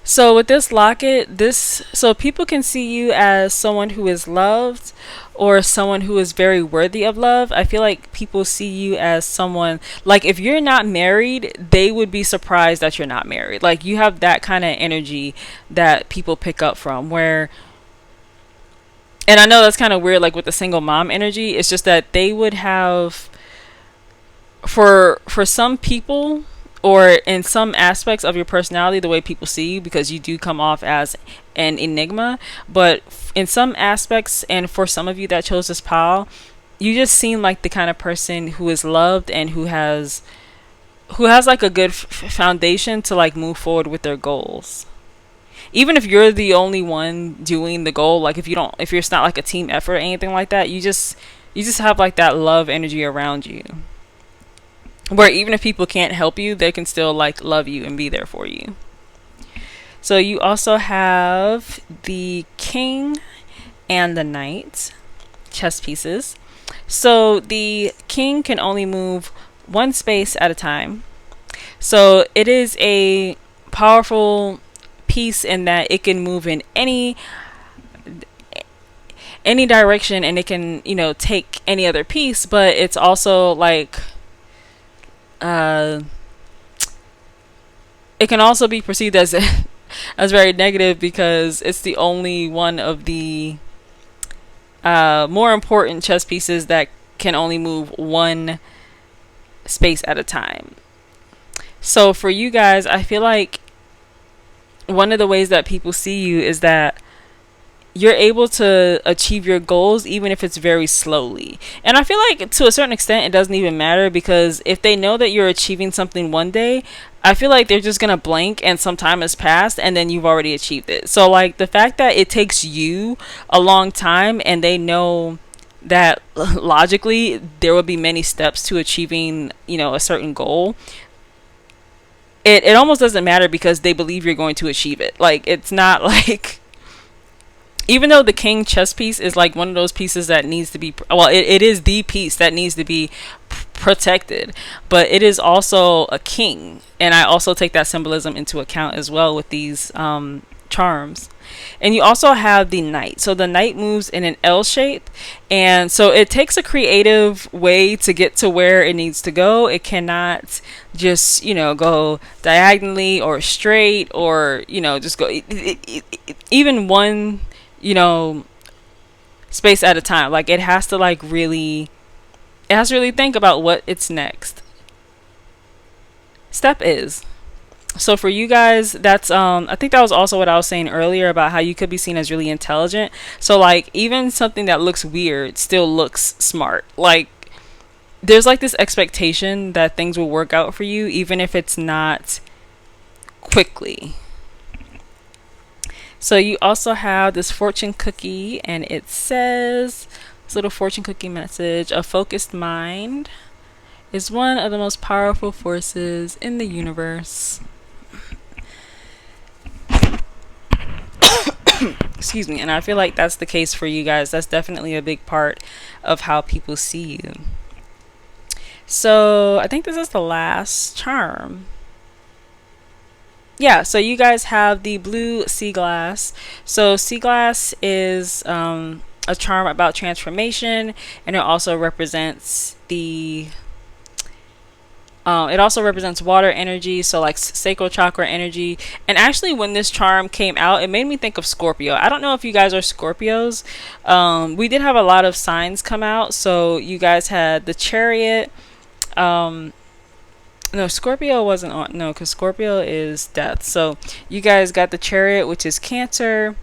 So with this locket, so people can see you as someone who is loved or someone who is very worthy of love. I feel like people see you as someone, like if you're not married, they would be surprised that you're not married. Like you have that kind of energy that people pick up from, where, and I know that's kind of weird, like with the single mom energy, it's just that they would have, for some people, or in some aspects of your personality, the way people see you, because you do come off as an enigma, but in some aspects, and for some of you that chose this pile, you just seem like the kind of person who is loved and who has like a good foundation to like move forward with their goals. Even if you're the only one doing the goal, like if it's not like a team effort or anything like that, you just have like that love energy around you, where even if people can't help you, they can still like love you and be there for you. So you also have the king and the knight chess pieces. So the king can only move one space at a time. So it is a powerful piece in that it can move in any direction, and it can, take any other piece, but it's also like it can also be perceived as as very negative, because it's the only one of the more important chess pieces that can only move one space at a time. So for you guys, I feel like one of the ways that people see you is that you're able to achieve your goals even if it's very slowly. And I feel like to a certain extent it doesn't even matter, because if they know that you're achieving something one day, I feel like they're just gonna blink and some time has passed and then you've already achieved it. So like the fact that it takes you a long time, and they know that logically there will be many steps to achieving, a certain goal, it almost doesn't matter, because they believe you're going to achieve it. Like it's not like, even though the king chess piece is like one of those pieces that needs to be, well, it is the piece that needs to be protected, but it is also a king, and I also take that symbolism into account as well with these charms. And you also have the knight. So the knight moves in an L shape, and so it takes a creative way to get to where it needs to go. It cannot just go diagonally or straight, or just go even one space at a time. Like it has to really think about what its next step is. So for you guys, that's I think that was also what I was saying earlier about how you could be seen as really intelligent. So like even something that looks weird still looks smart. Like there's like this expectation that things will work out for you even if it's not quickly. So you also have this fortune cookie, and it says, this little fortune cookie message: a focused mind is one of the most powerful forces in the universe. Excuse me. And I feel like that's the case for you guys. That's definitely a big part of how people see you. So I think this is the last charm. Yeah, so you guys have the blue sea glass. So sea glass is a charm about transformation, and it also represents the It also represents water energy, so like sacral chakra energy. And actually, when this charm came out, it made me think of Scorpio. I don't know if you guys are Scorpios. We did have a lot of signs come out. So you guys had the Chariot. No, Scorpio wasn't on. No, because Scorpio is death. So you guys got the Chariot, which is Cancer.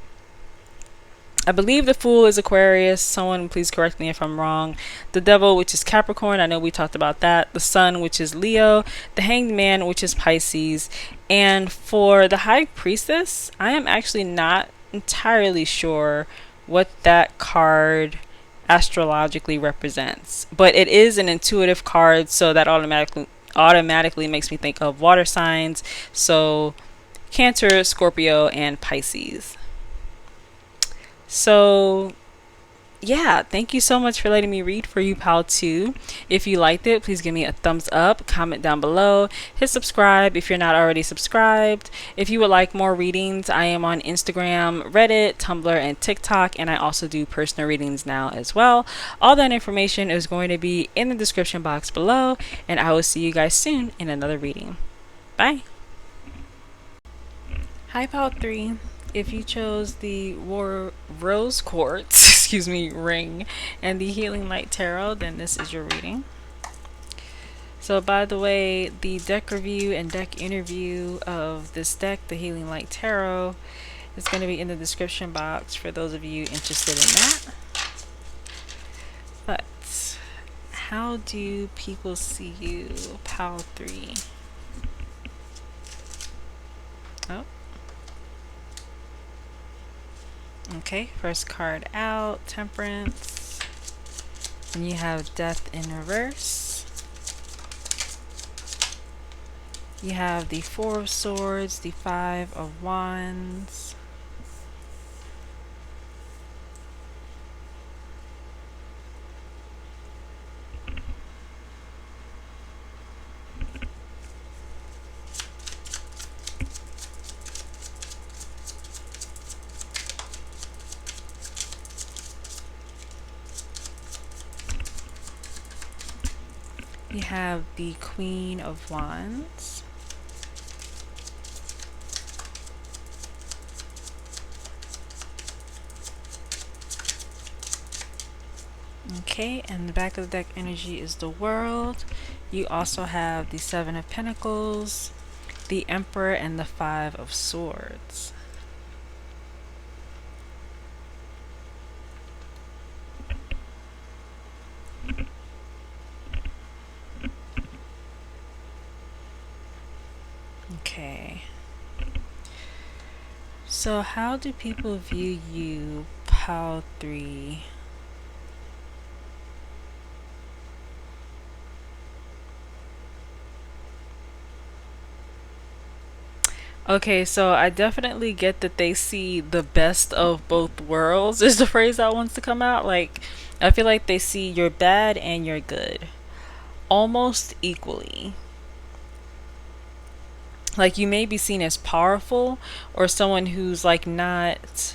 I believe the Fool is Aquarius. Someone please correct me if I'm wrong. The Devil, which is Capricorn. I know we talked about that. The Sun, which is Leo. The Hanged Man, which is Pisces. And for the High Priestess, I am actually not entirely sure what that card astrologically represents. But it is an intuitive card, so that automatically makes me think of water signs. So Cancer, Scorpio, and Pisces. So yeah, thank you so much for letting me read for you, pal 2. If you liked it, please give me a thumbs up, comment down below, hit subscribe if you're not already subscribed. If you would like more readings, I am on Instagram, Reddit, Tumblr, and TikTok, and I also do personal readings now as well. All that information is going to be in the description box below, and I will see you guys soon in another reading. Bye. Hi, pal 3. If you chose the Rose Quartz, excuse me, ring and the Healing Light Tarot, then this is your reading. So by the way, the deck review and deck interview of this deck, the Healing Light Tarot, is going to be in the description box for those of you interested in that. But how do people see you, pal 3? Oh. Okay, first card out, Temperance. And you have Death in reverse. You have the Four of Swords, the Five of Wands. You have the Queen of Wands. Okay, and the back of the deck energy is the World. You also have the Seven of Pentacles, the Emperor, and the Five of Swords. Okay. So how do people view you, pal 3? Okay, so I definitely get that they see the best of both worlds is the phrase that wants to come out. Like, I feel like they see your bad and your good almost equally. Like, you may be seen as powerful or someone who's like not,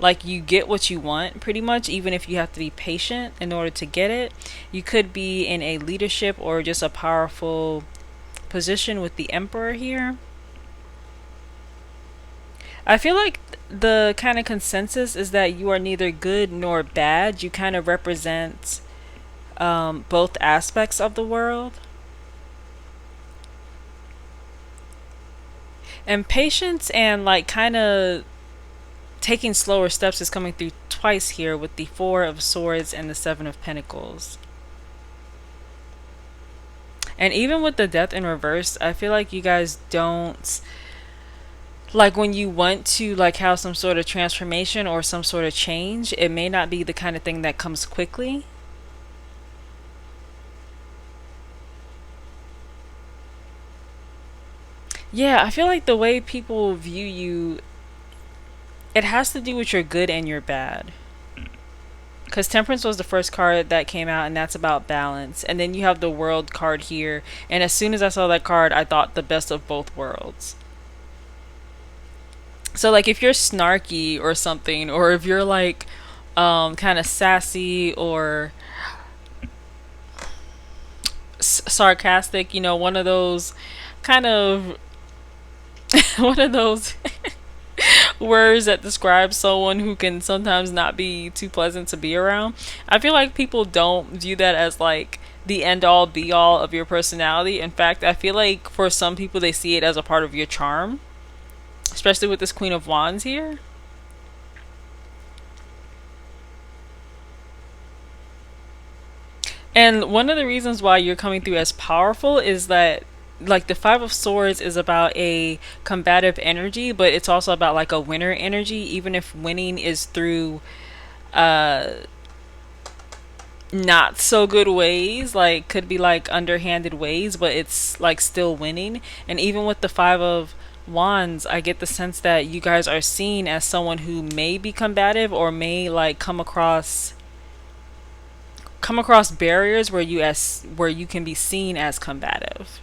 like, you get what you want pretty much, even if you have to be patient in order to get it. You could be in a leadership or just a powerful position with the Emperor here. I feel like the kind of consensus is that you are neither good nor bad. You kind of represent both aspects of the world. And patience and like kind of taking slower steps is coming through twice here with the Four of Swords and the Seven of Pentacles. And even with the Death in reverse, I feel like you guys don't, like, when you want to like have some sort of transformation or some sort of change, it may not be the kind of thing that comes quickly. Yeah, I feel like the way people view you, it has to do with your good and your bad. Because Temperance was the first card that came out, and that's about balance. And then you have the World card here. And as soon as I saw that card, I thought the best of both worlds. So like if you're snarky or something, or if you're like kind of sassy or sarcastic, one of those kind of one of those words that describe someone who can sometimes not be too pleasant to be around. I feel like people don't view that as like the end all be all of your personality. In fact, I feel like for some people they see it as a part of your charm, especially with this Queen of Wands here. And one of the reasons why you're coming through as powerful is that like the Five of Swords is about a combative energy, but it's also about like a winner energy, even if winning is through uh not so good ways, like could be like underhanded ways, but it's like still winning. And even with the Five of Wands, I get the sense that you guys are seen as someone who may be combative or may like come across barriers where you can be seen as combative.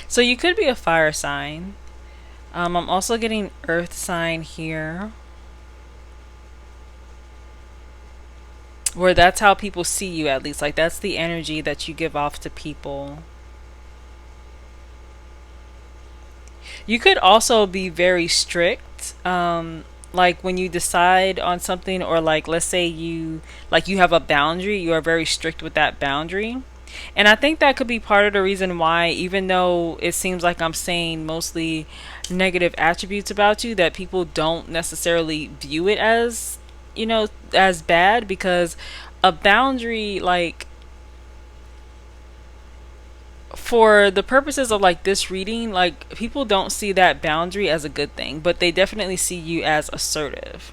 So you could be a fire sign. I'm also getting earth sign here, where that's how people see you, at least. Like that's the energy that you give off to people. You could also be very strict. Like when you decide on something, or like let's say you have a boundary, you are very strict with that boundary. And I think that could be part of the reason why, even though it seems like I'm saying mostly negative attributes about you, that people don't necessarily view it as, as bad, because a boundary, like for the purposes of like this reading, like people don't see that boundary as a good thing, but they definitely see you as assertive.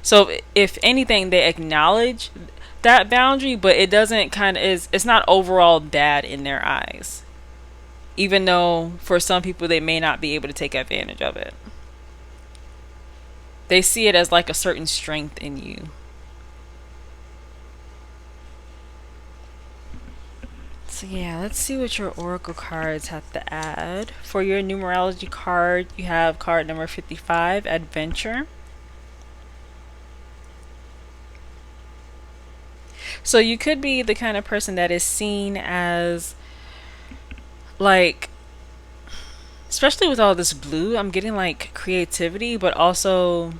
So if anything, they acknowledge that boundary, but it doesn't kind of is it's not overall bad in their eyes, even though for some people they may not be able to take advantage of it. They see it as like a certain strength in you. So yeah, let's see what your oracle cards have to add. For your numerology card, you have card number 55, Adventure. So you could be the kind of person that is seen as like, especially with all this blue, I'm getting like creativity, but also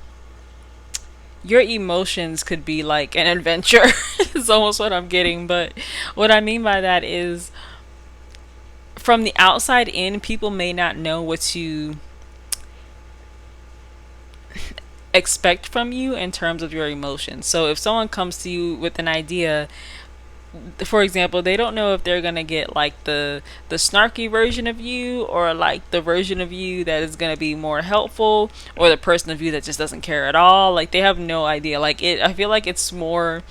your emotions could be like an adventure. Is almost what I'm getting. But what I mean by that is, from the outside in, people may not know what to expect from you in terms of your emotions. So if someone comes to you with an idea, for example, they don't know if they're gonna get like the snarky version of you, or like the version of you that is gonna be more helpful, or the person of you that just doesn't care at all. Like they have no idea. Like it, I feel like it's more.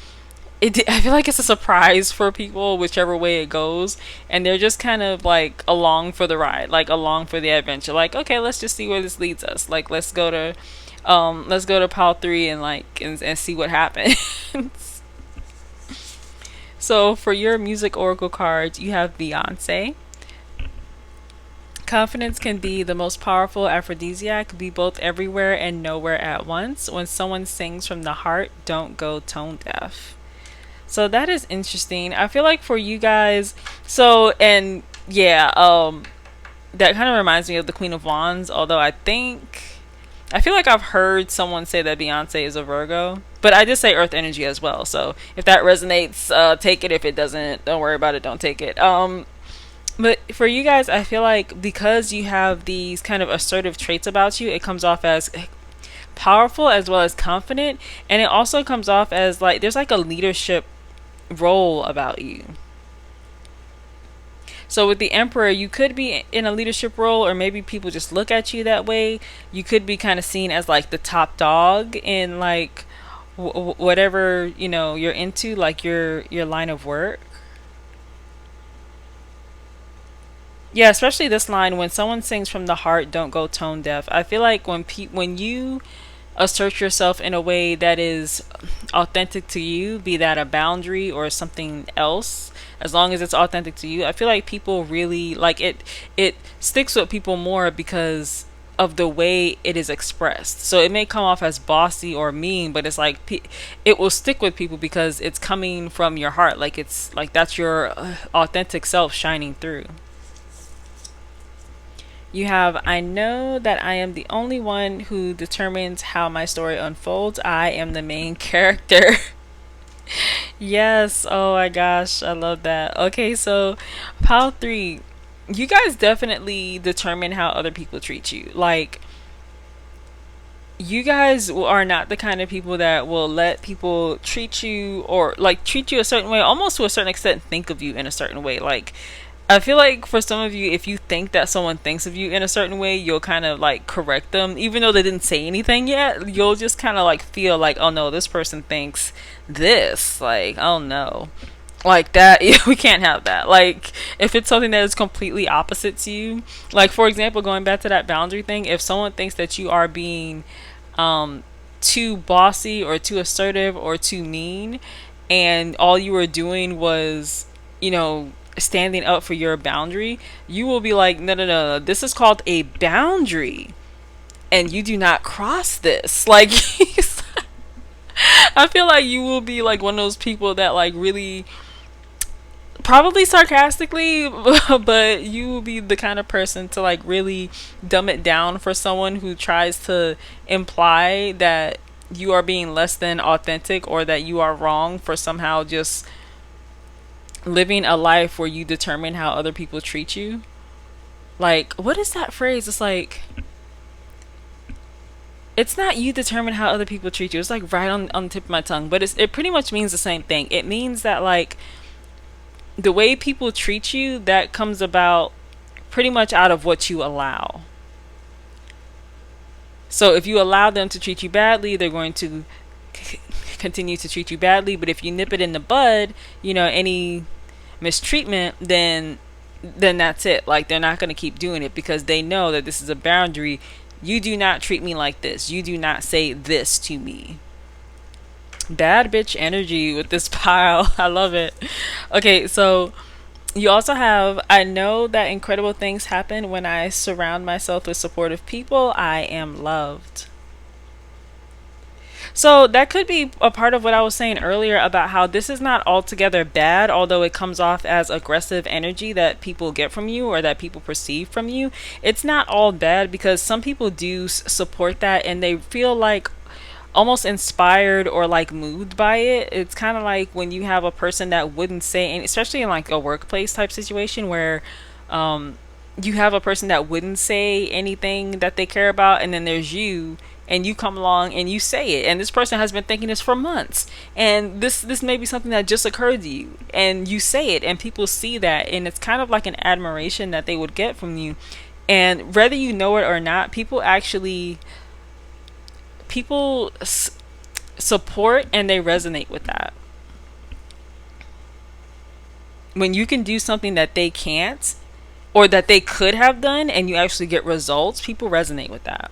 I feel like it's a surprise for people, whichever way it goes, and they're just kind of like along for the ride, like along for the adventure. Like, okay, let's just see where this leads us. Like, let's go to pile 3 and and see what happens. So for your music oracle cards, you have Beyonce. Confidence can be the most powerful aphrodisiac, be both everywhere and nowhere at once. When someone sings from the heart, don't go tone deaf. So that is interesting. I feel like for you guys, so, and yeah, that kind of reminds me of the Queen of Wands, although I feel like I've heard someone say that Beyonce is a Virgo, but I just say earth energy as well. So if that resonates, take it. If it doesn't, don't worry about it. Don't take it. But for you guys, I feel like because you have these kind of assertive traits about you, it comes off as powerful as well as confident. And it also comes off as like there's like a leadership role about you. So with the Emperor, you could be in a leadership role, or maybe people just look at you that way. You could be kind of seen as like the top dog in like whatever you're into, like your line of work. Yeah, especially this line, when someone sings from the heart, don't go tone deaf. I feel like when you assert yourself in a way that is authentic to you, be that a boundary or something else, as long as it's authentic to you, I feel like people really like it. It sticks with people more because of the way it is expressed. So it may come off as bossy or mean, but it's like it will stick with people because it's coming from your heart. Like it's like that's your authentic self shining through. You have, I know that I am the only one who determines how my story unfolds. I am the main character. Yes. Oh my gosh. I love that. Okay. So, pile three, you guys definitely determine how other people treat you. Like, you guys are not the kind of people that will let people treat you or like treat you a certain way, almost to a certain extent, think of you in a certain way. Like, I feel like for some of you, if you think that someone thinks of you in a certain way, you'll kind of like correct them, even though they didn't say anything yet. You'll just kind of like feel like, oh no, this person thinks this. Like, oh no, like that. We can't have that. Like, if it's something that is completely opposite to you, like for example, going back to that boundary thing, if someone thinks that you are being too bossy or too assertive or too mean, and all you were doing was, standing up for your boundary, you will be like, no, no, no, this is called a boundary, and you do not cross this. Like, I feel like you will be like one of those people that like really probably sarcastically but you will be the kind of person to like really dumb it down for someone who tries to imply that you are being less than authentic or that you are wrong for somehow just living a life where you determine how other people treat you. Like, what is that phrase? It's like, it's not you determine how other people treat you. It's like right on the tip of my tongue, but it pretty much means the same thing. It means that like the way people treat you, that comes about pretty much out of what you allow. So if you allow them to treat you badly, they're going to continue to treat you badly. But if you nip it in the bud, any mistreatment, then that's it. Like, they're not going to keep doing it because they know that this is a boundary. You do not treat me like this. You do not say this to me. Bad bitch energy with this pile. I love it. Okay, so you also have, I know that incredible things happen when I surround myself with supportive people. I am loved. So that could be a part of what I was saying earlier about how this is not altogether bad, although it comes off as aggressive energy that people get from you or that people perceive from you. It's not all bad because some people do support that and they feel like almost inspired or like moved by it. It's kind of like when you have a person that wouldn't say, and especially in like a workplace type situation where you have a person that wouldn't say anything that they care about, and then there's you, and you come along and you say it, and this person has been thinking this for months, and this may be something that just occurred to you, and you say it and people see that, and it's kind of like an admiration that they would get from you. And whether you know it or not, people support and they resonate with that. When you can do something that they can't or that they could have done and you actually get results, people resonate with that.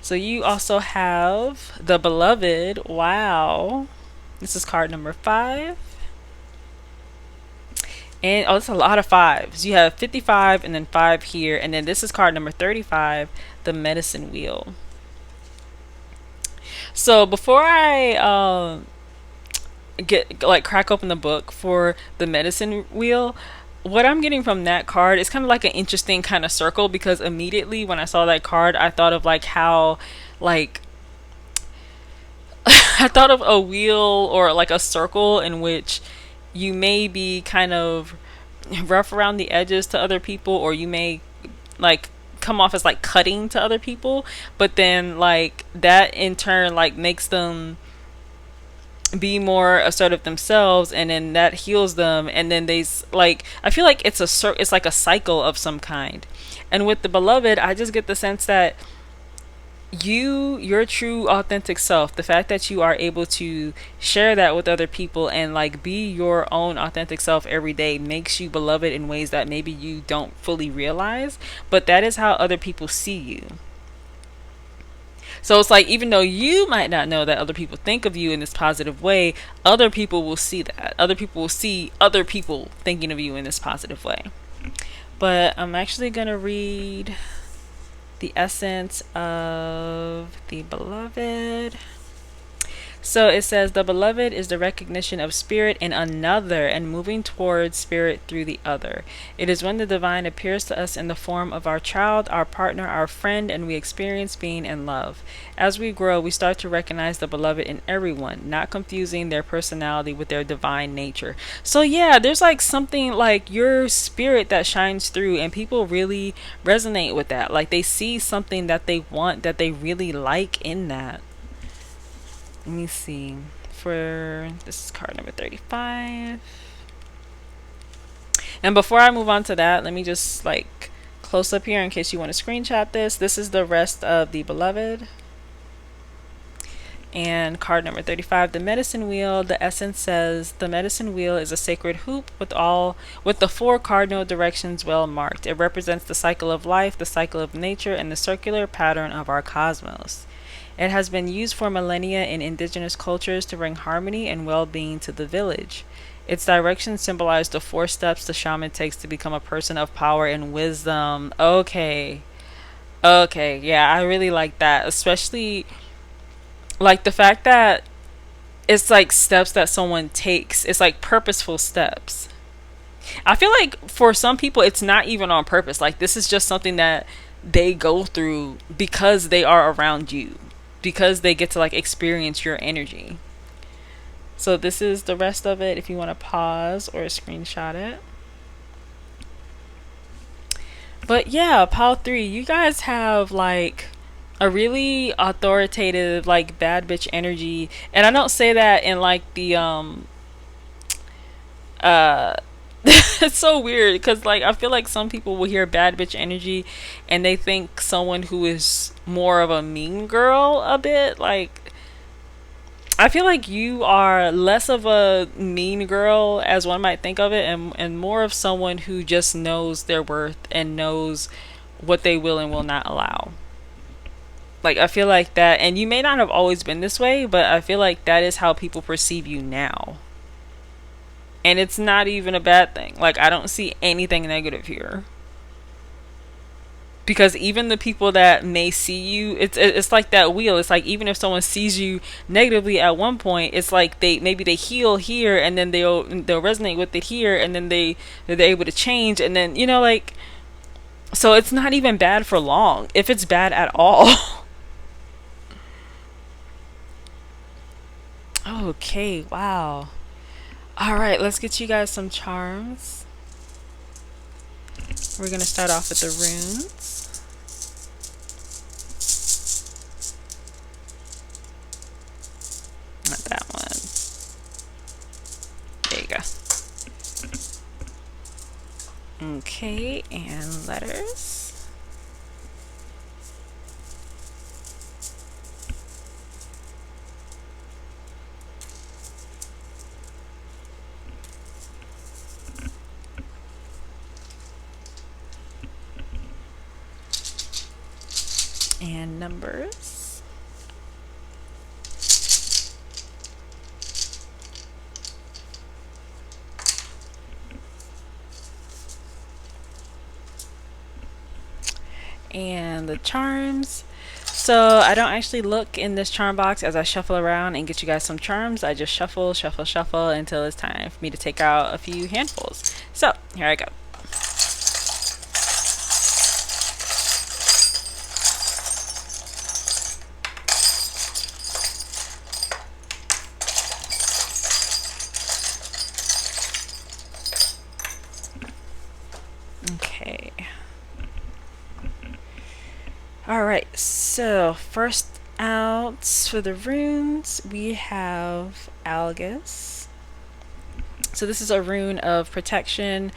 So you also have the beloved. Wow. This is card number 5. And it's a lot of 5s. You have 55 and then 5 here, and then this is card number 35, the medicine wheel. So before I crack open the book for the medicine wheel, what I'm getting from that card is kind of like an interesting kind of circle, because immediately when I saw that card, I thought of like how like I thought of a wheel or like a circle in which you may be kind of rough around the edges to other people, or you may like come off as like cutting to other people, but then like that in turn like makes them be more assertive themselves, and then that heals them, and then like I feel like it's like a cycle of some kind. And with the beloved, I just get the sense that your true authentic self, the fact that you are able to share that with other people and like be your own authentic self every day, makes you beloved in ways that maybe you don't fully realize, but that is how other people see you. So it's like, even though you might not know that other people think of you in this positive way, other people will see that. Other people will see other people thinking of you in this positive way. But I'm actually gonna read the essence of the beloved. So it says the beloved is the recognition of spirit in another and moving towards spirit through the other. It is when the divine appears to us in the form of our child, our partner, our friend, and we experience being in love. As we grow, we start to recognize the beloved in everyone, not confusing their personality with their divine nature. So yeah, there's like something like your spirit that shines through, and people really resonate with that. Like they see something that they want, that they really like in that. Let me see. For this is card number 35. And before I move on to that, let me just like close up here in case you want to screenshot this. This is the rest of the beloved. And card number 35, the medicine wheel. The essence says the medicine wheel is a sacred hoop with the 4 cardinal directions well marked. It represents the cycle of life, the cycle of nature, and the circular pattern of our cosmos. It has been used for millennia in indigenous cultures to bring harmony and well-being to the village. Its directions symbolize the 4 steps the shaman takes to become a person of power and wisdom. Okay. Okay, yeah, I really like that. Especially like the fact that it's like steps that someone takes. It's like purposeful steps. I feel like for some people it's not even on purpose. Like this is just something that they go through because they are around you, because they get to like experience your energy. So this is the rest of it if you want to pause or screenshot it. But yeah, pile 3, you guys have like a really authoritative like bad bitch energy, and I don't say that in like the uh it's so weird because like I feel like some people will hear bad bitch energy and they think someone who is more of a mean girl a bit. Like I feel like you are less of a mean girl as one might think of it, and more of someone who just knows their worth and knows what they will and will not allow. Like I feel like that, and you may not have always been this way, but I feel like that is how people perceive you now. And it's not even a bad thing. Like I don't see anything negative here. Because even the people that may see you, it's like that wheel. It's like even if someone sees you negatively at one point, it's like they heal here, and then they'll resonate with it here, and then they're able to change, and then like, so it's not even bad for long if it's bad at all. Okay, wow. All right, let's get you guys some charms. We're gonna start off with the runes. Not that one. There you go. Okay, and letters. And numbers. And the charms. So I don't actually look in this charm box as I shuffle around and get you guys some charms. I just shuffle, shuffle, shuffle until it's time for me to take out a few handfuls. So here I go. Okay. Alright, so first out for the runes, we have Algus. So this is a rune of protection.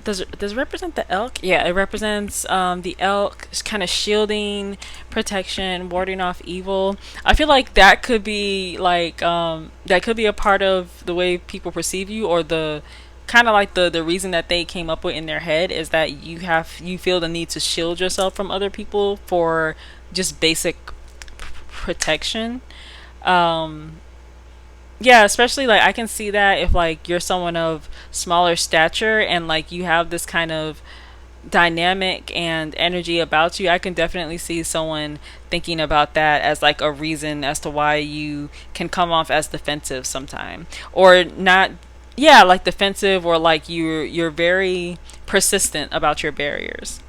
Does it represent the elk? Yeah, it represents the elk, kind of shielding, protection, warding off evil. I feel like that could be like that could be a part of the way people perceive you, or the kind of like the reason that they came up with in their head is that you feel the need to shield yourself from other people for just basic protection. Yeah, especially like I can see that if like you're someone of smaller stature and like you have this kind of dynamic and energy about you, I can definitely see someone thinking about that as like a reason as to why you can come off as defensive sometime, or not. Yeah, like defensive, or like you're very persistent about your barriers.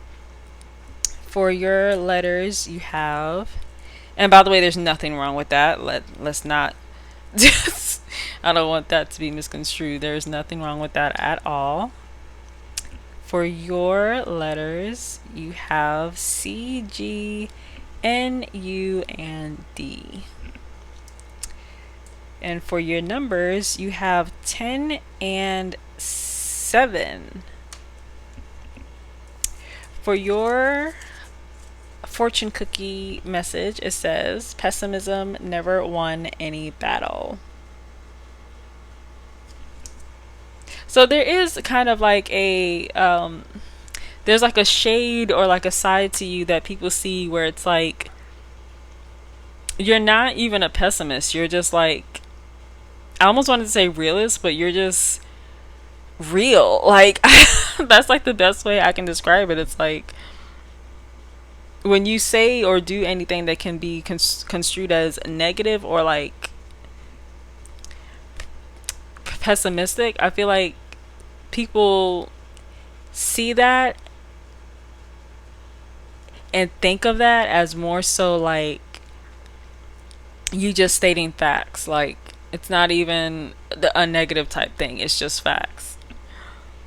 For your letters, you have, and by the way, there's nothing wrong with that. Let's not I don't want that to be misconstrued. There's nothing wrong with that at all. For your letters, you have C, G, N, U, and D. And for your numbers, you have 10 and 7. For your fortune cookie message, it says, pessimism never won any battle. So there is kind of like a there's like a shade or like a side to you that people see where it's like you're not even a pessimist. You're just like, I almost wanted to say realist, but you're just real. Like that's like the best way I can describe it. It's like when you say or do anything that can be construed as negative or like pessimistic, I feel like people see that and think of that as more so like you just stating facts. Like it's not even a negative type thing, it's just facts.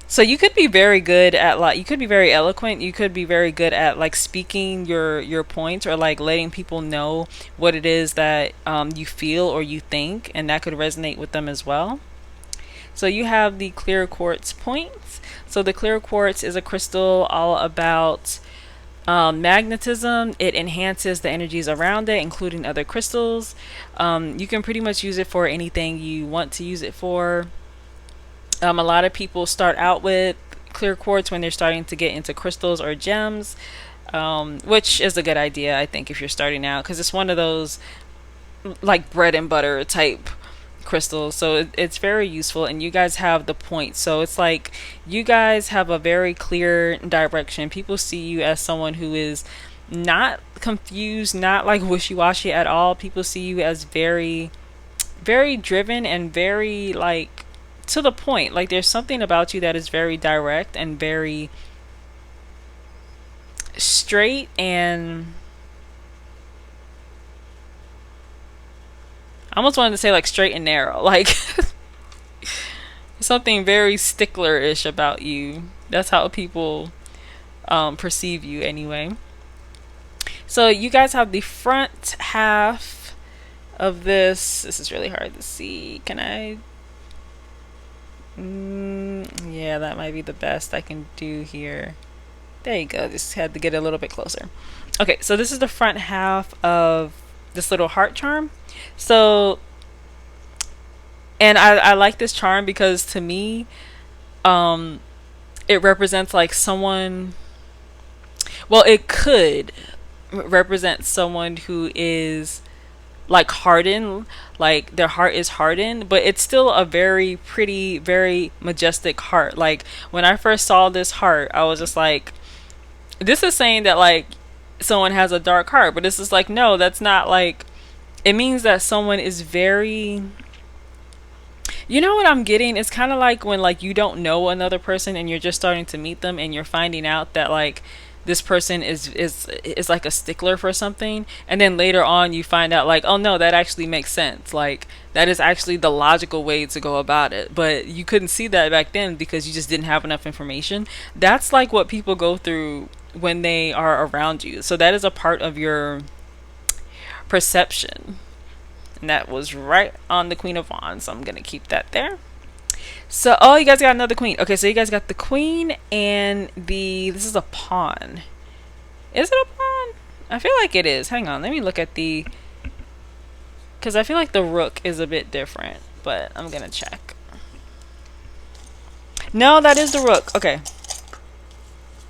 So you could be very good at like, you could be very eloquent, you could be very good at like speaking your points, or like letting people know what it is that you feel or you think, and that could resonate with them as well. So you have the clear quartz points. So the clear quartz is a crystal all about magnetism. It enhances the energies around it, including other crystals. You can pretty much use it for anything you want to use it for. A lot of people start out with clear quartz when they're starting to get into crystals or gems, which is a good idea, I think, if you're starting out, because it's one of those like bread and butter type crystals. So it's very useful, and you guys have the point. So it's like you guys have a very clear direction. People see you as someone who is not confused, not like wishy-washy at all. People see you as very, very driven and very like to the point. Like there's something about you that is very direct and very straight, and I almost wanted to say like straight and narrow, like something very stickler-ish about you. That's how people perceive you anyway. So you guys have the front half of this. This is really hard to see. Can I? Yeah, that might be the best I can do here. There you go. Just had to get a little bit closer. Okay, so this is the front half of this little heart charm. So, and I like this charm because to me, it represents like someone, well, it could represent someone who is like hardened, like their heart is hardened, but it's still a very pretty, very majestic heart. Like when I first saw this heart, I was just like, this is saying that like someone has a dark heart, but this is like, no, that's not like, it means that someone is very, you know what I'm getting? It's kind of like when like you don't know another person and you're just starting to meet them, and you're finding out that like this person is like a stickler for something, and then later on you find out like, oh no, that actually makes sense, like that is actually the logical way to go about it, but you couldn't see that back then because you just didn't have enough information. That's like what people go through when they are around you. So that is a part of your perception, and that was right on the Queen of Wands, so I'm gonna keep that there. So, oh, you guys got another queen. Okay, so you guys got the queen and this is a pawn. Is it a pawn? I feel like it is. Hang on, let me look at because I feel like the rook is a bit different, but I'm gonna check. No, that is the rook. Okay.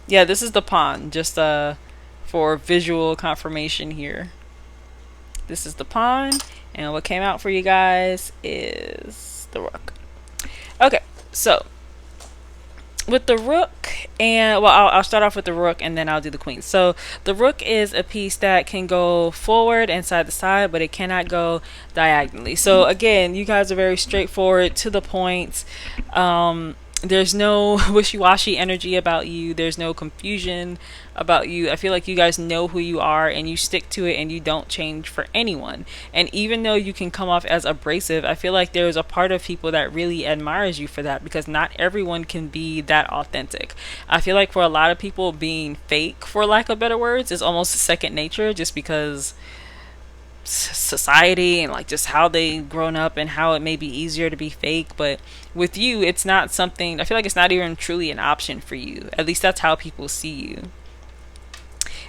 Yeah, this is the pawn, just for visual confirmation here. This is the pawn, and what came out for you guys is the rook. Okay, so with the rook, and well, I'll start off with the rook and then I'll do the queen. So the rook is a piece that can go forward and side to side, but it cannot go diagonally. So again, you guys are very straightforward, to the point. There's no wishy-washy energy about you. There's no confusion about you. I feel like you guys know who you are and you stick to it and you don't change for anyone. And even though you can come off as abrasive, I feel like there's a part of people that really admires you for that, because not everyone can be that authentic. I feel like for a lot of people, being fake, for lack of better words, is almost second nature, just because society and like just how they grown up and how it may be easier to be fake. But with you, it's not something, I feel like it's not even truly an option for you. At least that's how people see you.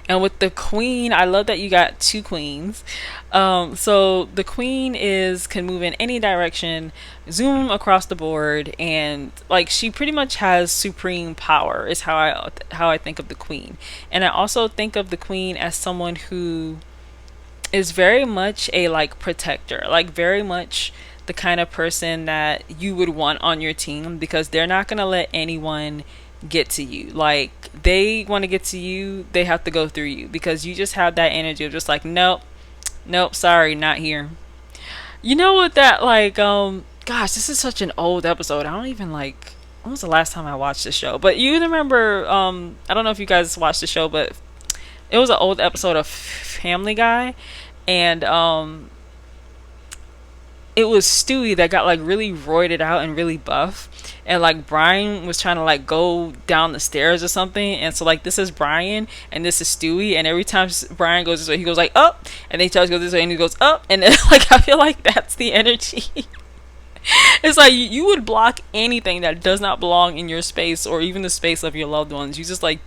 And with the queen, I love that you got two queens. So the queen is can move in any direction, zoom across the board, and like she pretty much has supreme power. Is how I think of the queen. And I also think of the queen as someone who is very much a like protector, like very much the kind of person that you would want on your team, because they're not going to let anyone get to you. Like, they want to get to you, they have to go through you, because you just have that energy of just like, nope, nope, sorry, not here. You know what that like gosh, this is such an old episode. I don't even like, when was the last time I watched the show? But you remember, I don't know if you guys watched the show, but it was an old episode of Family Guy, and it was Stewie that got like really roided out and really buff, and like Brian was trying to like go down the stairs or something, and so like this is Brian and this is Stewie, and every time Brian goes this way, he goes like up, and then he tries to go this way and he goes up, and then like I feel like that's the energy. It's like you would block anything that does not belong in your space or even the space of your loved ones. You just like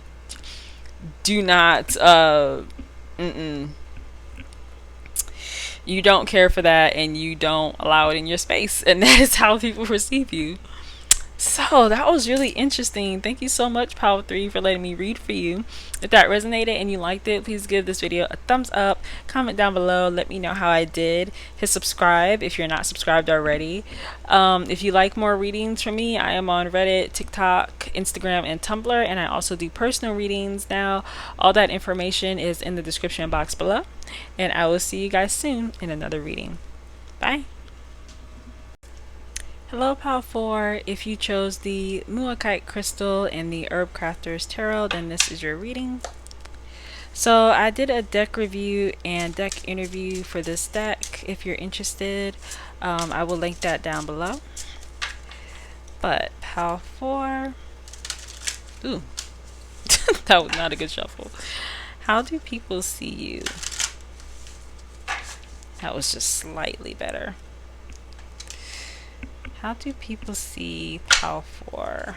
do not you don't care for that, and you don't allow it in your space, and that is how people perceive you. So that was really interesting. Thank you so much, Power 3, for letting me read for you. If that resonated and you liked it, please give this video a thumbs up. Comment down below. Let me know how I did. Hit subscribe if you're not subscribed already. If you like more readings from me, I am on Reddit, TikTok, Instagram, and Tumblr. And I also do personal readings now. All that information is in the description box below. And I will see you guys soon in another reading. Bye. Hello, Pal 4. If you chose the Muakite Crystal and the Herbcrafters Tarot, then this is your reading. So I did a deck review and deck interview for this deck. If you're interested, I will link that down below. But Pal 4... Ooh. That was not a good shuffle. How do people see you? That was just slightly better. How do people see Pal 4?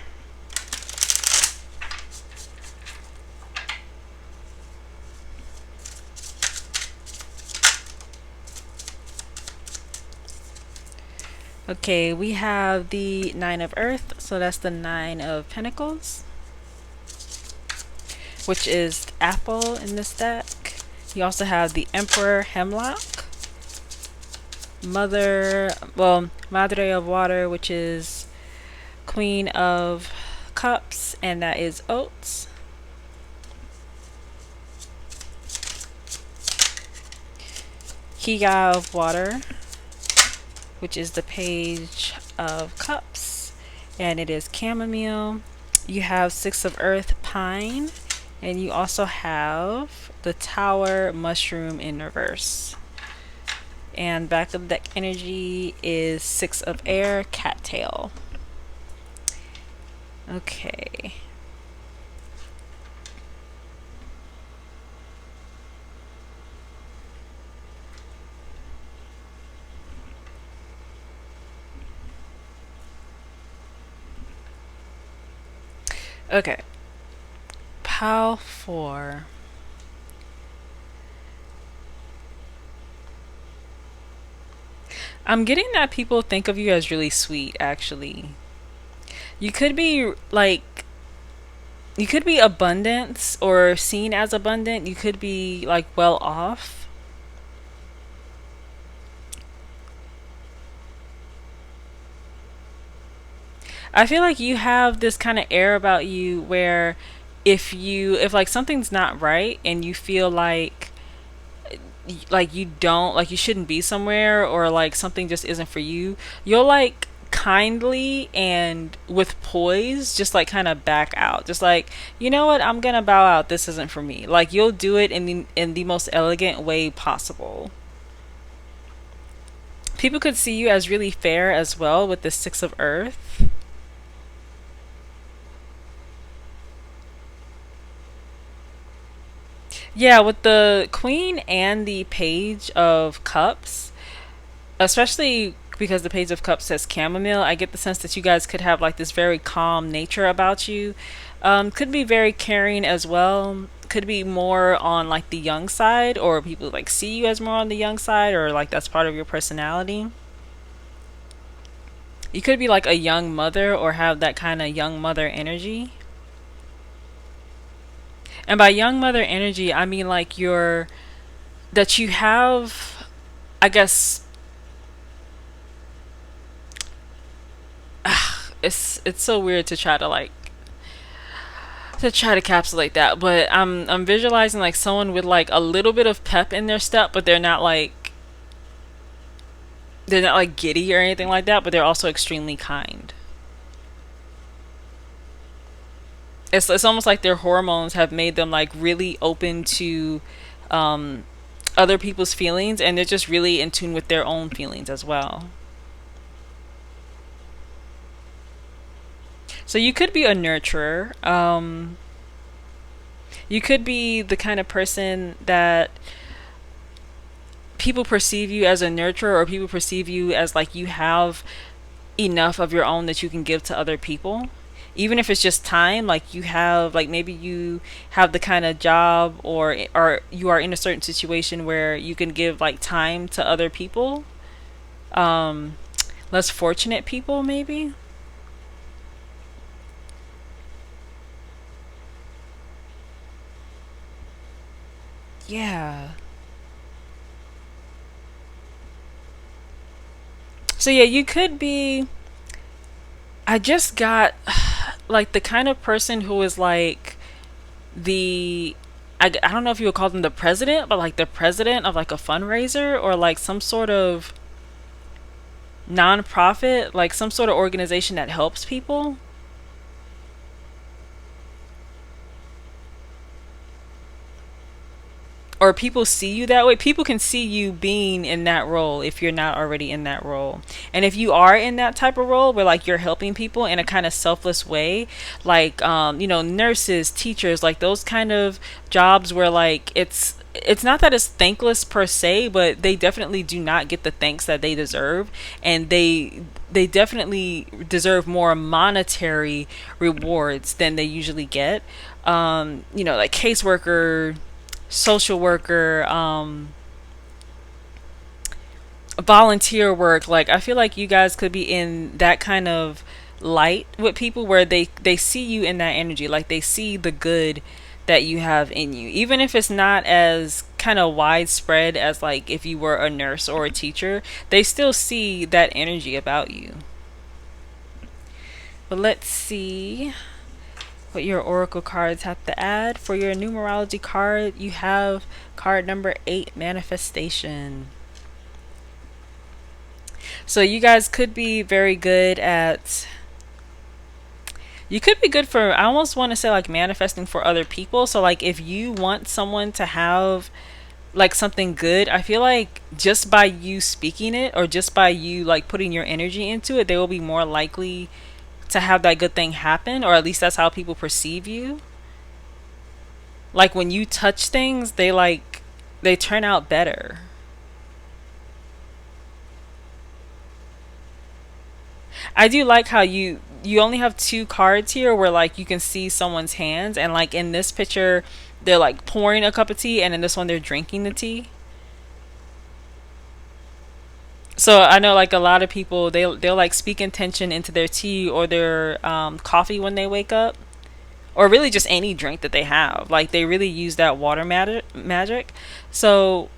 Okay, we have the Nine of Earth, so that's the Nine of Pentacles, which is Apple in this deck. You also have the Emperor Hemlock, Madre of Water, which is Queen of Cups, and that is Oats. Kiga of Water, which is the Page of Cups, and it is Chamomile. You have Six of Earth, Pine, and you also have the Tower Mushroom in reverse. And back of the deck energy is Six of Air, Cattail. Okay. Okay. Pal 4. I'm getting that people think of you as really sweet, actually. You could be like, you could be abundance or seen as abundant. You could be like well off. I feel like you have this kind of air about you where if like something's not right and you feel like you don't like you shouldn't be somewhere, or like something just isn't for you, you'll like kindly and with poise just like kind of back out, just like, you know what, I'm gonna bow out, this isn't for me. Like you'll do it in the most elegant way possible. People could see you as really fair as well with the Six of Earth. Yeah, with the Queen and the Page of Cups, especially because the Page of Cups says chamomile, I get the sense that you guys could have like this very calm nature about you. Could be very caring as well. Could be more on like the young side, or people like see you as more on the young side, or like that's part of your personality. You could be like a young mother or have that kind of young mother energy. And by young mother energy, I mean like that you have, I guess, it's so weird to try to like to try to capsulate that, but I'm visualizing like someone with like a little bit of pep in their step, but they're not like giddy or anything like that, but they're also extremely kind. It's almost like their hormones have made them like really open to um other people's feelings, and they're just really in tune with their own feelings as well. So you could be a nurturer. You could be the kind of person that people perceive you as a nurturer, or people perceive you as like you have enough of your own that you can give to other people. Even if it's just time, like you have like maybe you have the kind of job, or you are in a certain situation where you can give like time to other people. Um Less fortunate people maybe. Yeah. So yeah, you could be, I just got like the kind of person who is like the I don't know if you would call them the president, but like the president of like a fundraiser, or like some sort of nonprofit, like some sort of organization that helps people. Or people see you that way. People can see you being in that role if you're not already in that role. And if you are in that type of role where like you're helping people in a kind of selfless way, like nurses, teachers, like those kind of jobs where like it's not that it's thankless per se, but they definitely do not get the thanks that they deserve, and they definitely deserve more monetary rewards than they usually get. Like caseworker, social worker, volunteer work. Like I feel like you guys could be in that kind of light with people where they see you in that energy, like they see the good that you have in you, even if it's not as kind of widespread as like if you were a nurse or a teacher, they still see that energy about you. But let's see what your oracle cards have to add. For your numerology card, you have card number 8, manifestation. So you guys could be very good at, you could be good for, I almost want to say like manifesting for other people. So like if you want someone to have like something good, I feel like just by you speaking it, or just by you like putting your energy into it, they will be more likely to have that good thing happen, or at least that's how people perceive you. Like when you touch things, they turn out better. I do like how you only have two cards here where like you can see someone's hands, and like in this picture they're like pouring a cup of tea, and in this one they're drinking the tea. So I know like a lot of people, they'll like speak intention into their tea or their coffee when they wake up, or really just any drink that they have. Like they really use that water magic. So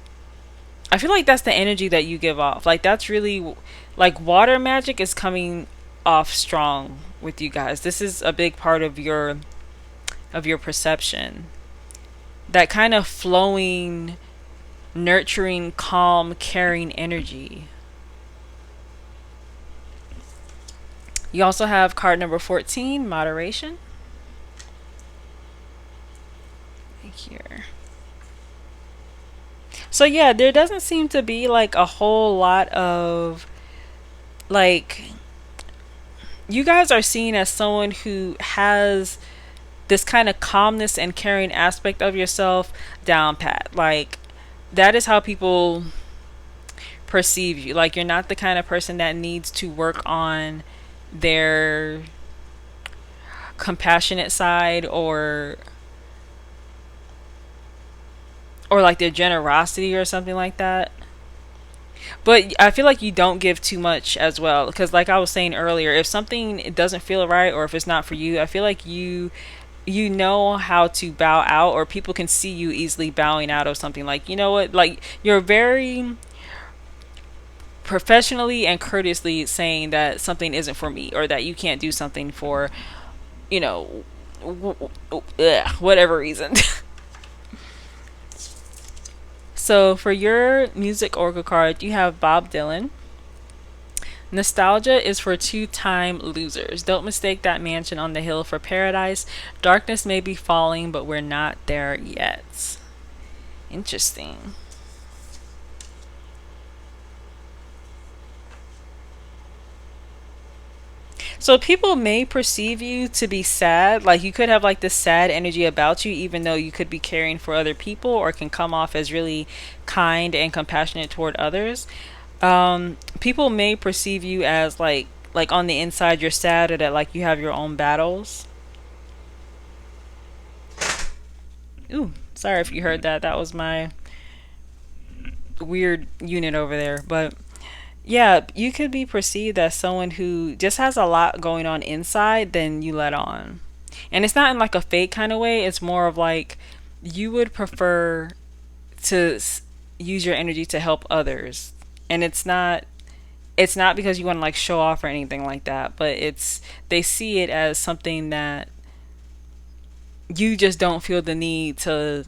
I feel like that's the energy that you give off. Like that's really like water magic is coming off strong with you guys. This is a big part of your perception. That kind of flowing, nurturing, calm, caring energy. You also have card number 14, moderation. Here. So yeah, there doesn't seem to be like a whole lot of like, you guys are seen as someone who has this kind of calmness and caring aspect of yourself down pat. Like, that is how people perceive you. Like, you're not the kind of person that needs to work on their compassionate side or like their generosity or something like that. But I feel like you don't give too much as well, because like I was saying earlier, if something it doesn't feel right or if it's not for you, I feel like you know how to bow out, or people can see you easily bowing out of something. Like, you know what, like, you're very professionally and courteously saying that something isn't for me, or that you can't do something for, you know, whatever reason. So for your music oracle card, you have Bob Dylan. Nostalgia is for two-time losers. Don't mistake that mansion on the hill for paradise. Darkness may be falling, but we're not there yet. Interesting. So people may perceive you to be sad. Like, you could have like this sad energy about you, even though you could be caring for other people, or can come off as really kind and compassionate toward others. People may perceive you as like on the inside you're sad, or that like you have your own battles. Ooh, sorry if you heard that. That was my weird unit over there. But yeah, you could be perceived as someone who just has a lot going on inside than you let on. And it's not in like a fake kind of way. It's more of like you would prefer to use your energy to help others. And it's not because you want to like show off or anything like that, but it's, they see it as something that you just don't feel the need to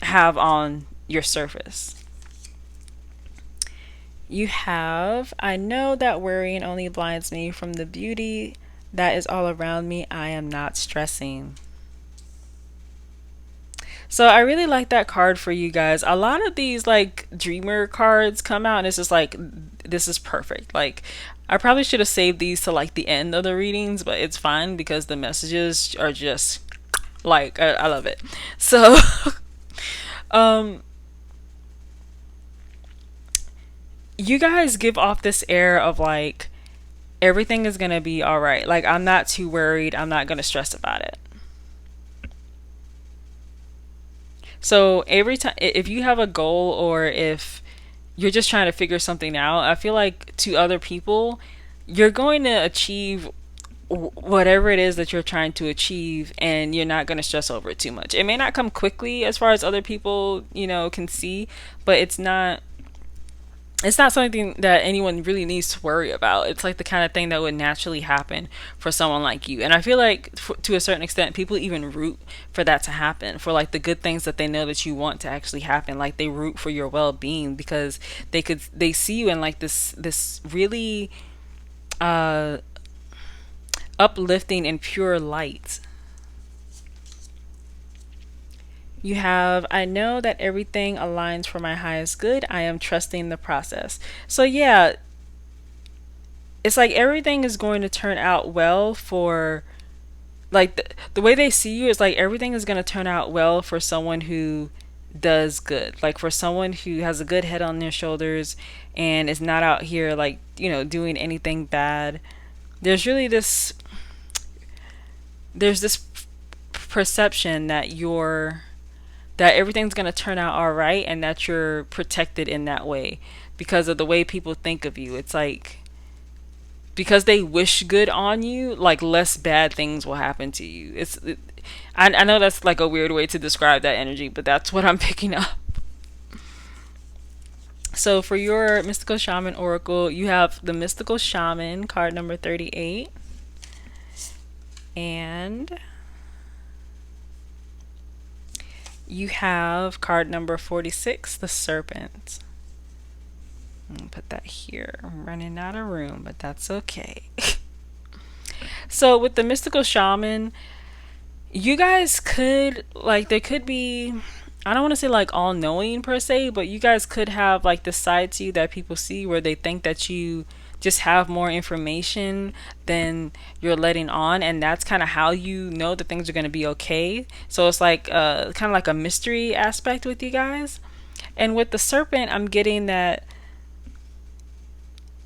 have on your surface. You have, I know that worrying only blinds me from the beauty that is all around me. I am not stressing. So I really like that card for you guys. A lot of these like dreamer cards come out and it's just like, this is perfect. Like, I probably should have saved these to like the end of the readings, but it's fine because the messages are just like, I love it. So um you guys give off this air of like everything is gonna be all right. Like, I'm not too worried. I'm not gonna stress about it. So every time, if you have a goal or if you're just trying to figure something out, I feel like to other people, you're going to achieve whatever it is that you're trying to achieve, and you're not going to stress over it too much. It may not come quickly as far as other people, can see, but it's not something that anyone really needs to worry about. It's like the kind of thing that would naturally happen for someone like you. And I feel like to a certain extent, people even root for that to happen, for like the good things that they know that you want to actually happen. Like, they root for your well-being because they see you in like this really uplifting and pure light. You have, I know that everything aligns for my highest good. I am trusting the process. So yeah, it's like everything is going to turn out well for, like, the way they see you is like everything is going to turn out well for someone who does good. Like, for someone who has a good head on their shoulders and is not out here like, doing anything bad. There's really there's this perception that everything's going to turn out all right, and that you're protected in that way because of the way people think of you. It's like, because they wish good on you, like less bad things will happen to you. I know that's like a weird way to describe that energy, but that's what I'm picking up. So for your Mystical Shaman Oracle, you have the Mystical Shaman, card number 38. And you have card number 46, the Serpent. I'm gonna put that here. I'm running out of room, but that's okay. So with the Mystical Shaman, you guys could, like, there could be, I don't want to say like all knowing per se, but you guys could have like the side to you that people see where they think that you just have more information than you're letting on, and that's kind of how you know that things are going to be okay. So it's like kind of like a mystery aspect with you guys. And with the Serpent, I'm getting that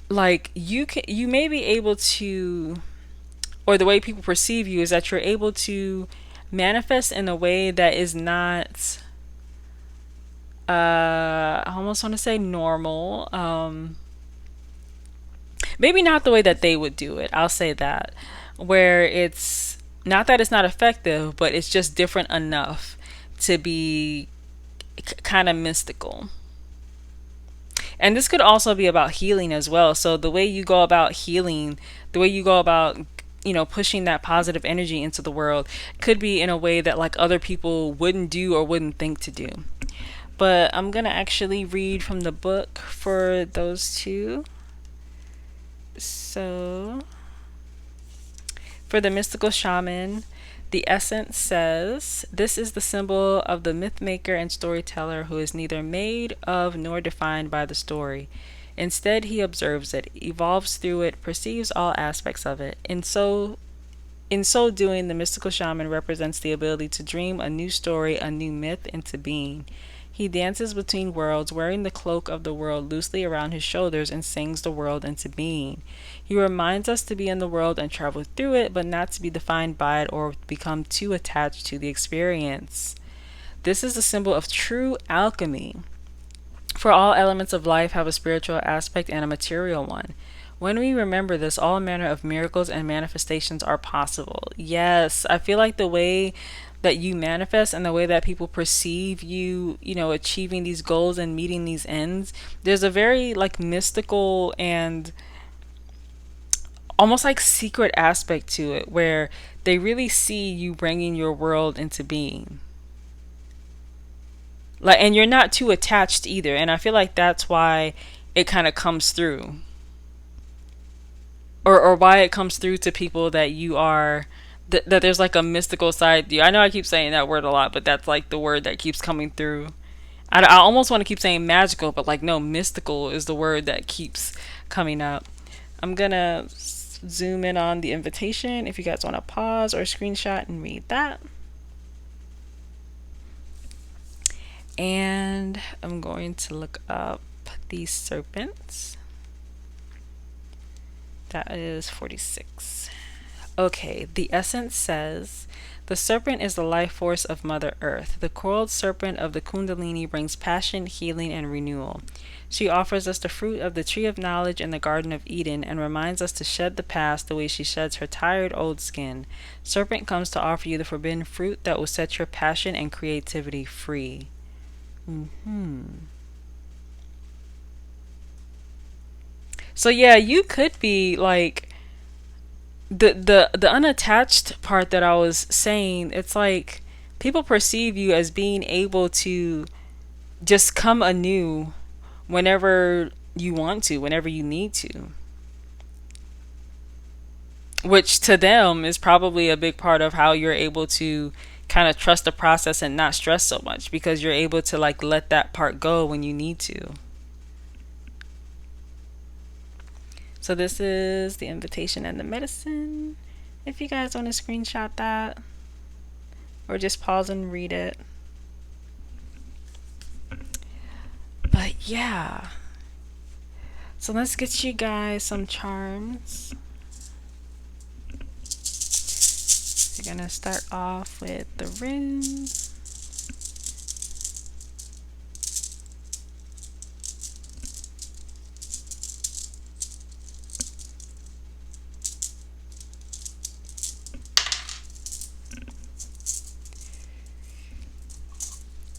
like you may be able to, or the way people perceive you is that you're able to manifest in a way that is not I almost want to say normal. Maybe not the way that they would do it, I'll say that, where it's not that it's not effective, but it's just different enough to be kind of mystical. And this could also be about healing as well. So the way you go about healing, the way you go about, you know, pushing that positive energy into the world could be in a way that like other people wouldn't do or wouldn't think to do. But I'm gonna actually read from the book for those two. So for the Mystical Shaman, the essence says, this is the symbol of the myth maker and storyteller who is neither made of nor defined by the story. Instead, he observes it, evolves through it, perceives all aspects of it. In so doing, the Mystical Shaman represents the ability to dream a new story, a new myth into being. He dances between worlds, wearing the cloak of the world loosely around his shoulders, and sings the world into being. He reminds us to be in the world and travel through it, but not to be defined by it or become too attached to the experience. This is the symbol of true alchemy. For all elements of life have a spiritual aspect and a material one. When we remember this, all manner of miracles and manifestations are possible. Yes, I feel like the way that you manifest and the way that people perceive you, you know, achieving these goals and meeting these ends, there's a very like mystical and almost like secret aspect to it where they really see you bringing your world into being. Like, and you're not too attached either, and I feel like that's why it kind of comes through, or why it comes through to people that you are that there's like a mystical side to you. I know I keep saying that word a lot, but that's like the word that keeps coming through. I almost want to keep saying magical, but like no, mystical is the word that keeps coming up. I'm gonna zoom in on the invitation if you guys want to pause or screenshot and read that. And I'm going to look up these serpents. That is 46. Okay, the essence says, the serpent is the life force of Mother Earth. The coiled serpent of the Kundalini brings passion, healing, and renewal. She offers us the fruit of the tree of knowledge in the Garden of Eden and reminds us to shed the past the way she sheds her tired old skin. Serpent comes to offer you the forbidden fruit that will set your passion and creativity free. So yeah, you could be like the unattached part that I was saying. It's like people perceive you as being able to just come anew whenever you want to, whenever you need to, which to them is probably a big part of how you're able to kind of trust the process and not stress so much, because you're able to like let that part go when you need to. So this is the invitation and the medicine. If you guys want to screenshot that or just pause and read it. But yeah. So let's get you guys some charms. We're going to start off with the runes.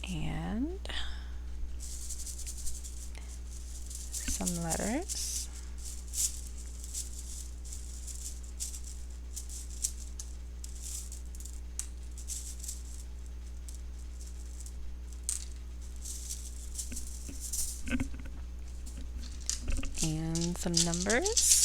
And letters. And some numbers.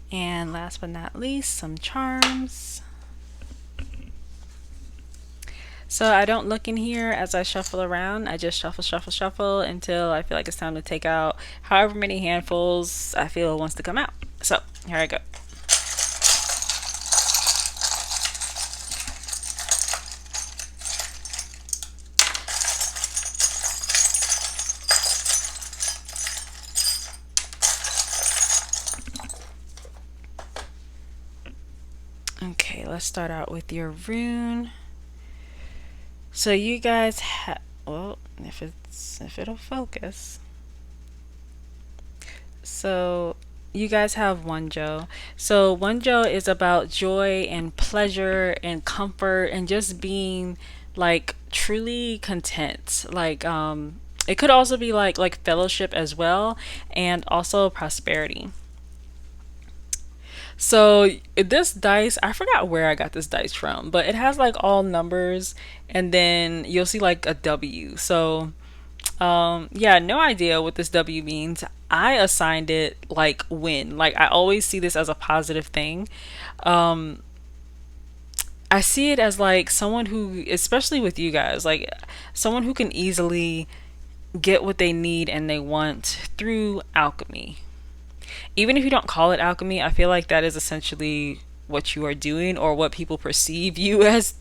And last but not least, some charms. So I don't look in here as I shuffle around. I just shuffle, shuffle, shuffle until I feel like it's time to take out however many handfuls I feel wants to come out. So here I go. Okay, let's start out with your rune. So you guys have, well, if it'll focus. So you guys have Wonjo. So Wonjo is about joy and pleasure and comfort and just being like truly content. Like it could also be like fellowship as well, and also prosperity. So this dice, I forgot where I got this dice from, but it has like all numbers, and then you'll see like a W. So yeah, no idea what this W means. I assigned it like win. Like I always see this as a positive thing. Um I see it as like someone who, especially with you guys, like someone who can easily get what they need and they want through alchemy. Even if you don't call it alchemy, I feel like that is essentially what you are doing, or what people perceive you as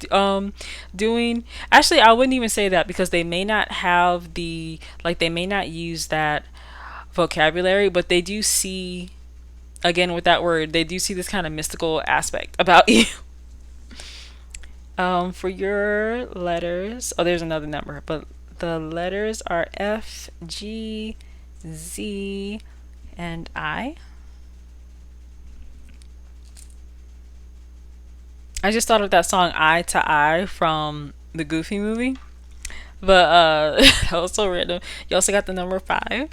doing. Actually, I wouldn't even say that, because they may not have the, like, they may not use that vocabulary, but they do see, again with that word, they do see this kind of mystical aspect about you. For your letters, oh, there's another number, but the letters are F, G, Z, and I. I just thought of that song Eye to Eye from the Goofy movie. But that was so random. You also got the number 5.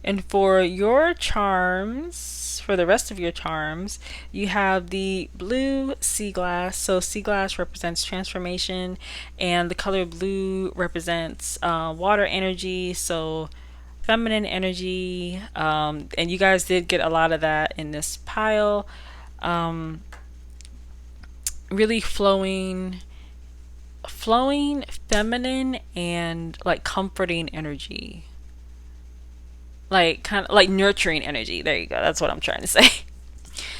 And for your charms, for the rest of your charms, you have the blue sea glass. So sea glass represents transformation, and the color blue represents water energy. So feminine energy. And you guys did get a lot of that in this pile. Really flowing feminine and like comforting energy, like kind of like nurturing energy. There you go, that's what I'm trying to say.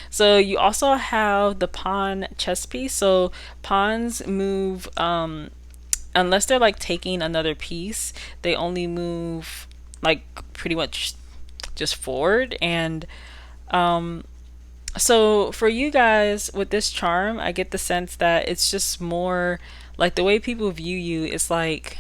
So you also have the pawn chess piece. So pawns move, unless they're like taking another piece, they only move like pretty much just forward. And so for you guys with this charm, I get the sense that it's just more like the way people view you is like,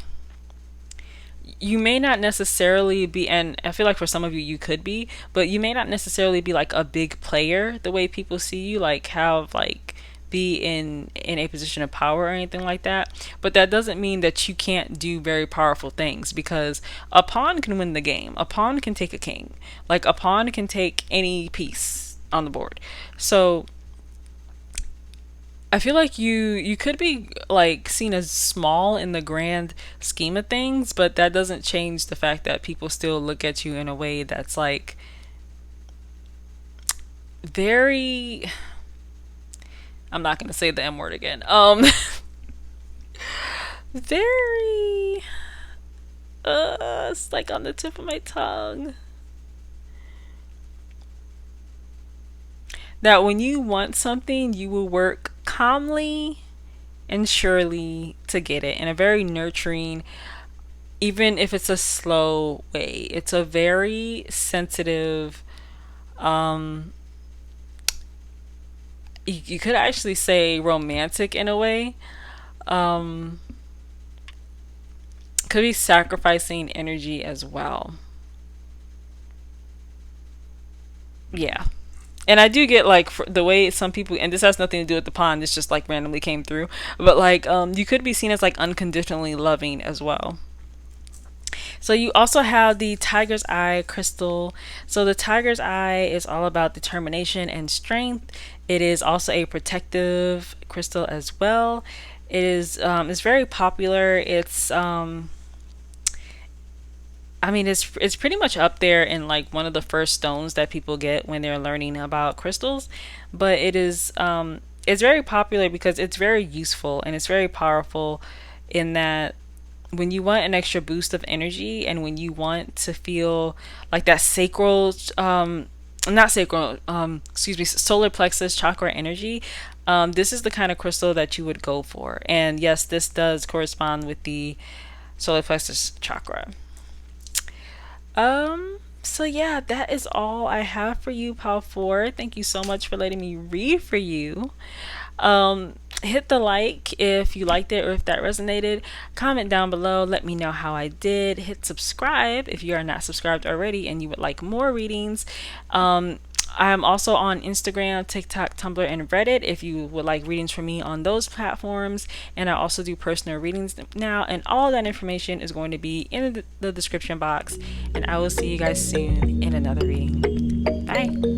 you may not necessarily be, and I feel like for some of you you could be, but you may not necessarily be like a big player the way people see you, like have like be in a position of power or anything like that. But that doesn't mean that you can't do very powerful things, because a pawn can win the game. A pawn can take a king. Like a pawn can take any piece on the board. So I feel like you could be like seen as small in the grand scheme of things, but that doesn't change the fact that people still look at you in a way that's like very, I'm not going to say the M word again. Very it's like on the tip of my tongue. That when you want something, you will work calmly and surely to get it in a very nurturing, even if it's a slow way. It's a very sensitive, you could actually say romantic in a way. Because Could be sacrificing energy as well. Yeah. And I do get like the way some people, and this has nothing to do with the pond, this just like randomly came through, but like you could be seen as like unconditionally loving as well. So you also have the tiger's eye crystal. So the tiger's eye is all about determination and strength. It is also a protective crystal as well. It is it's very popular. I mean, it's pretty much up there in like one of the first stones that people get when they're learning about crystals. But it's very popular because it's very useful and it's very powerful in that when you want an extra boost of energy and when you want to feel like that sacral not sacral excuse me, solar plexus chakra energy, this is the kind of crystal that you would go for. And yes, this does correspond with the solar plexus chakra. So yeah, that is all I have for you, Pal 4. Thank you so much for letting me read for you. Hit the like if you liked it or if that resonated. Comment down below, let me know how I did. Hit subscribe if you are not subscribed already and you would like more readings. I'm also on Instagram, TikTok, Tumblr, and Reddit if you would like readings from me on those platforms. And I also do personal readings now, and all that information is going to be in the description box. And I will see you guys soon in another reading. Bye.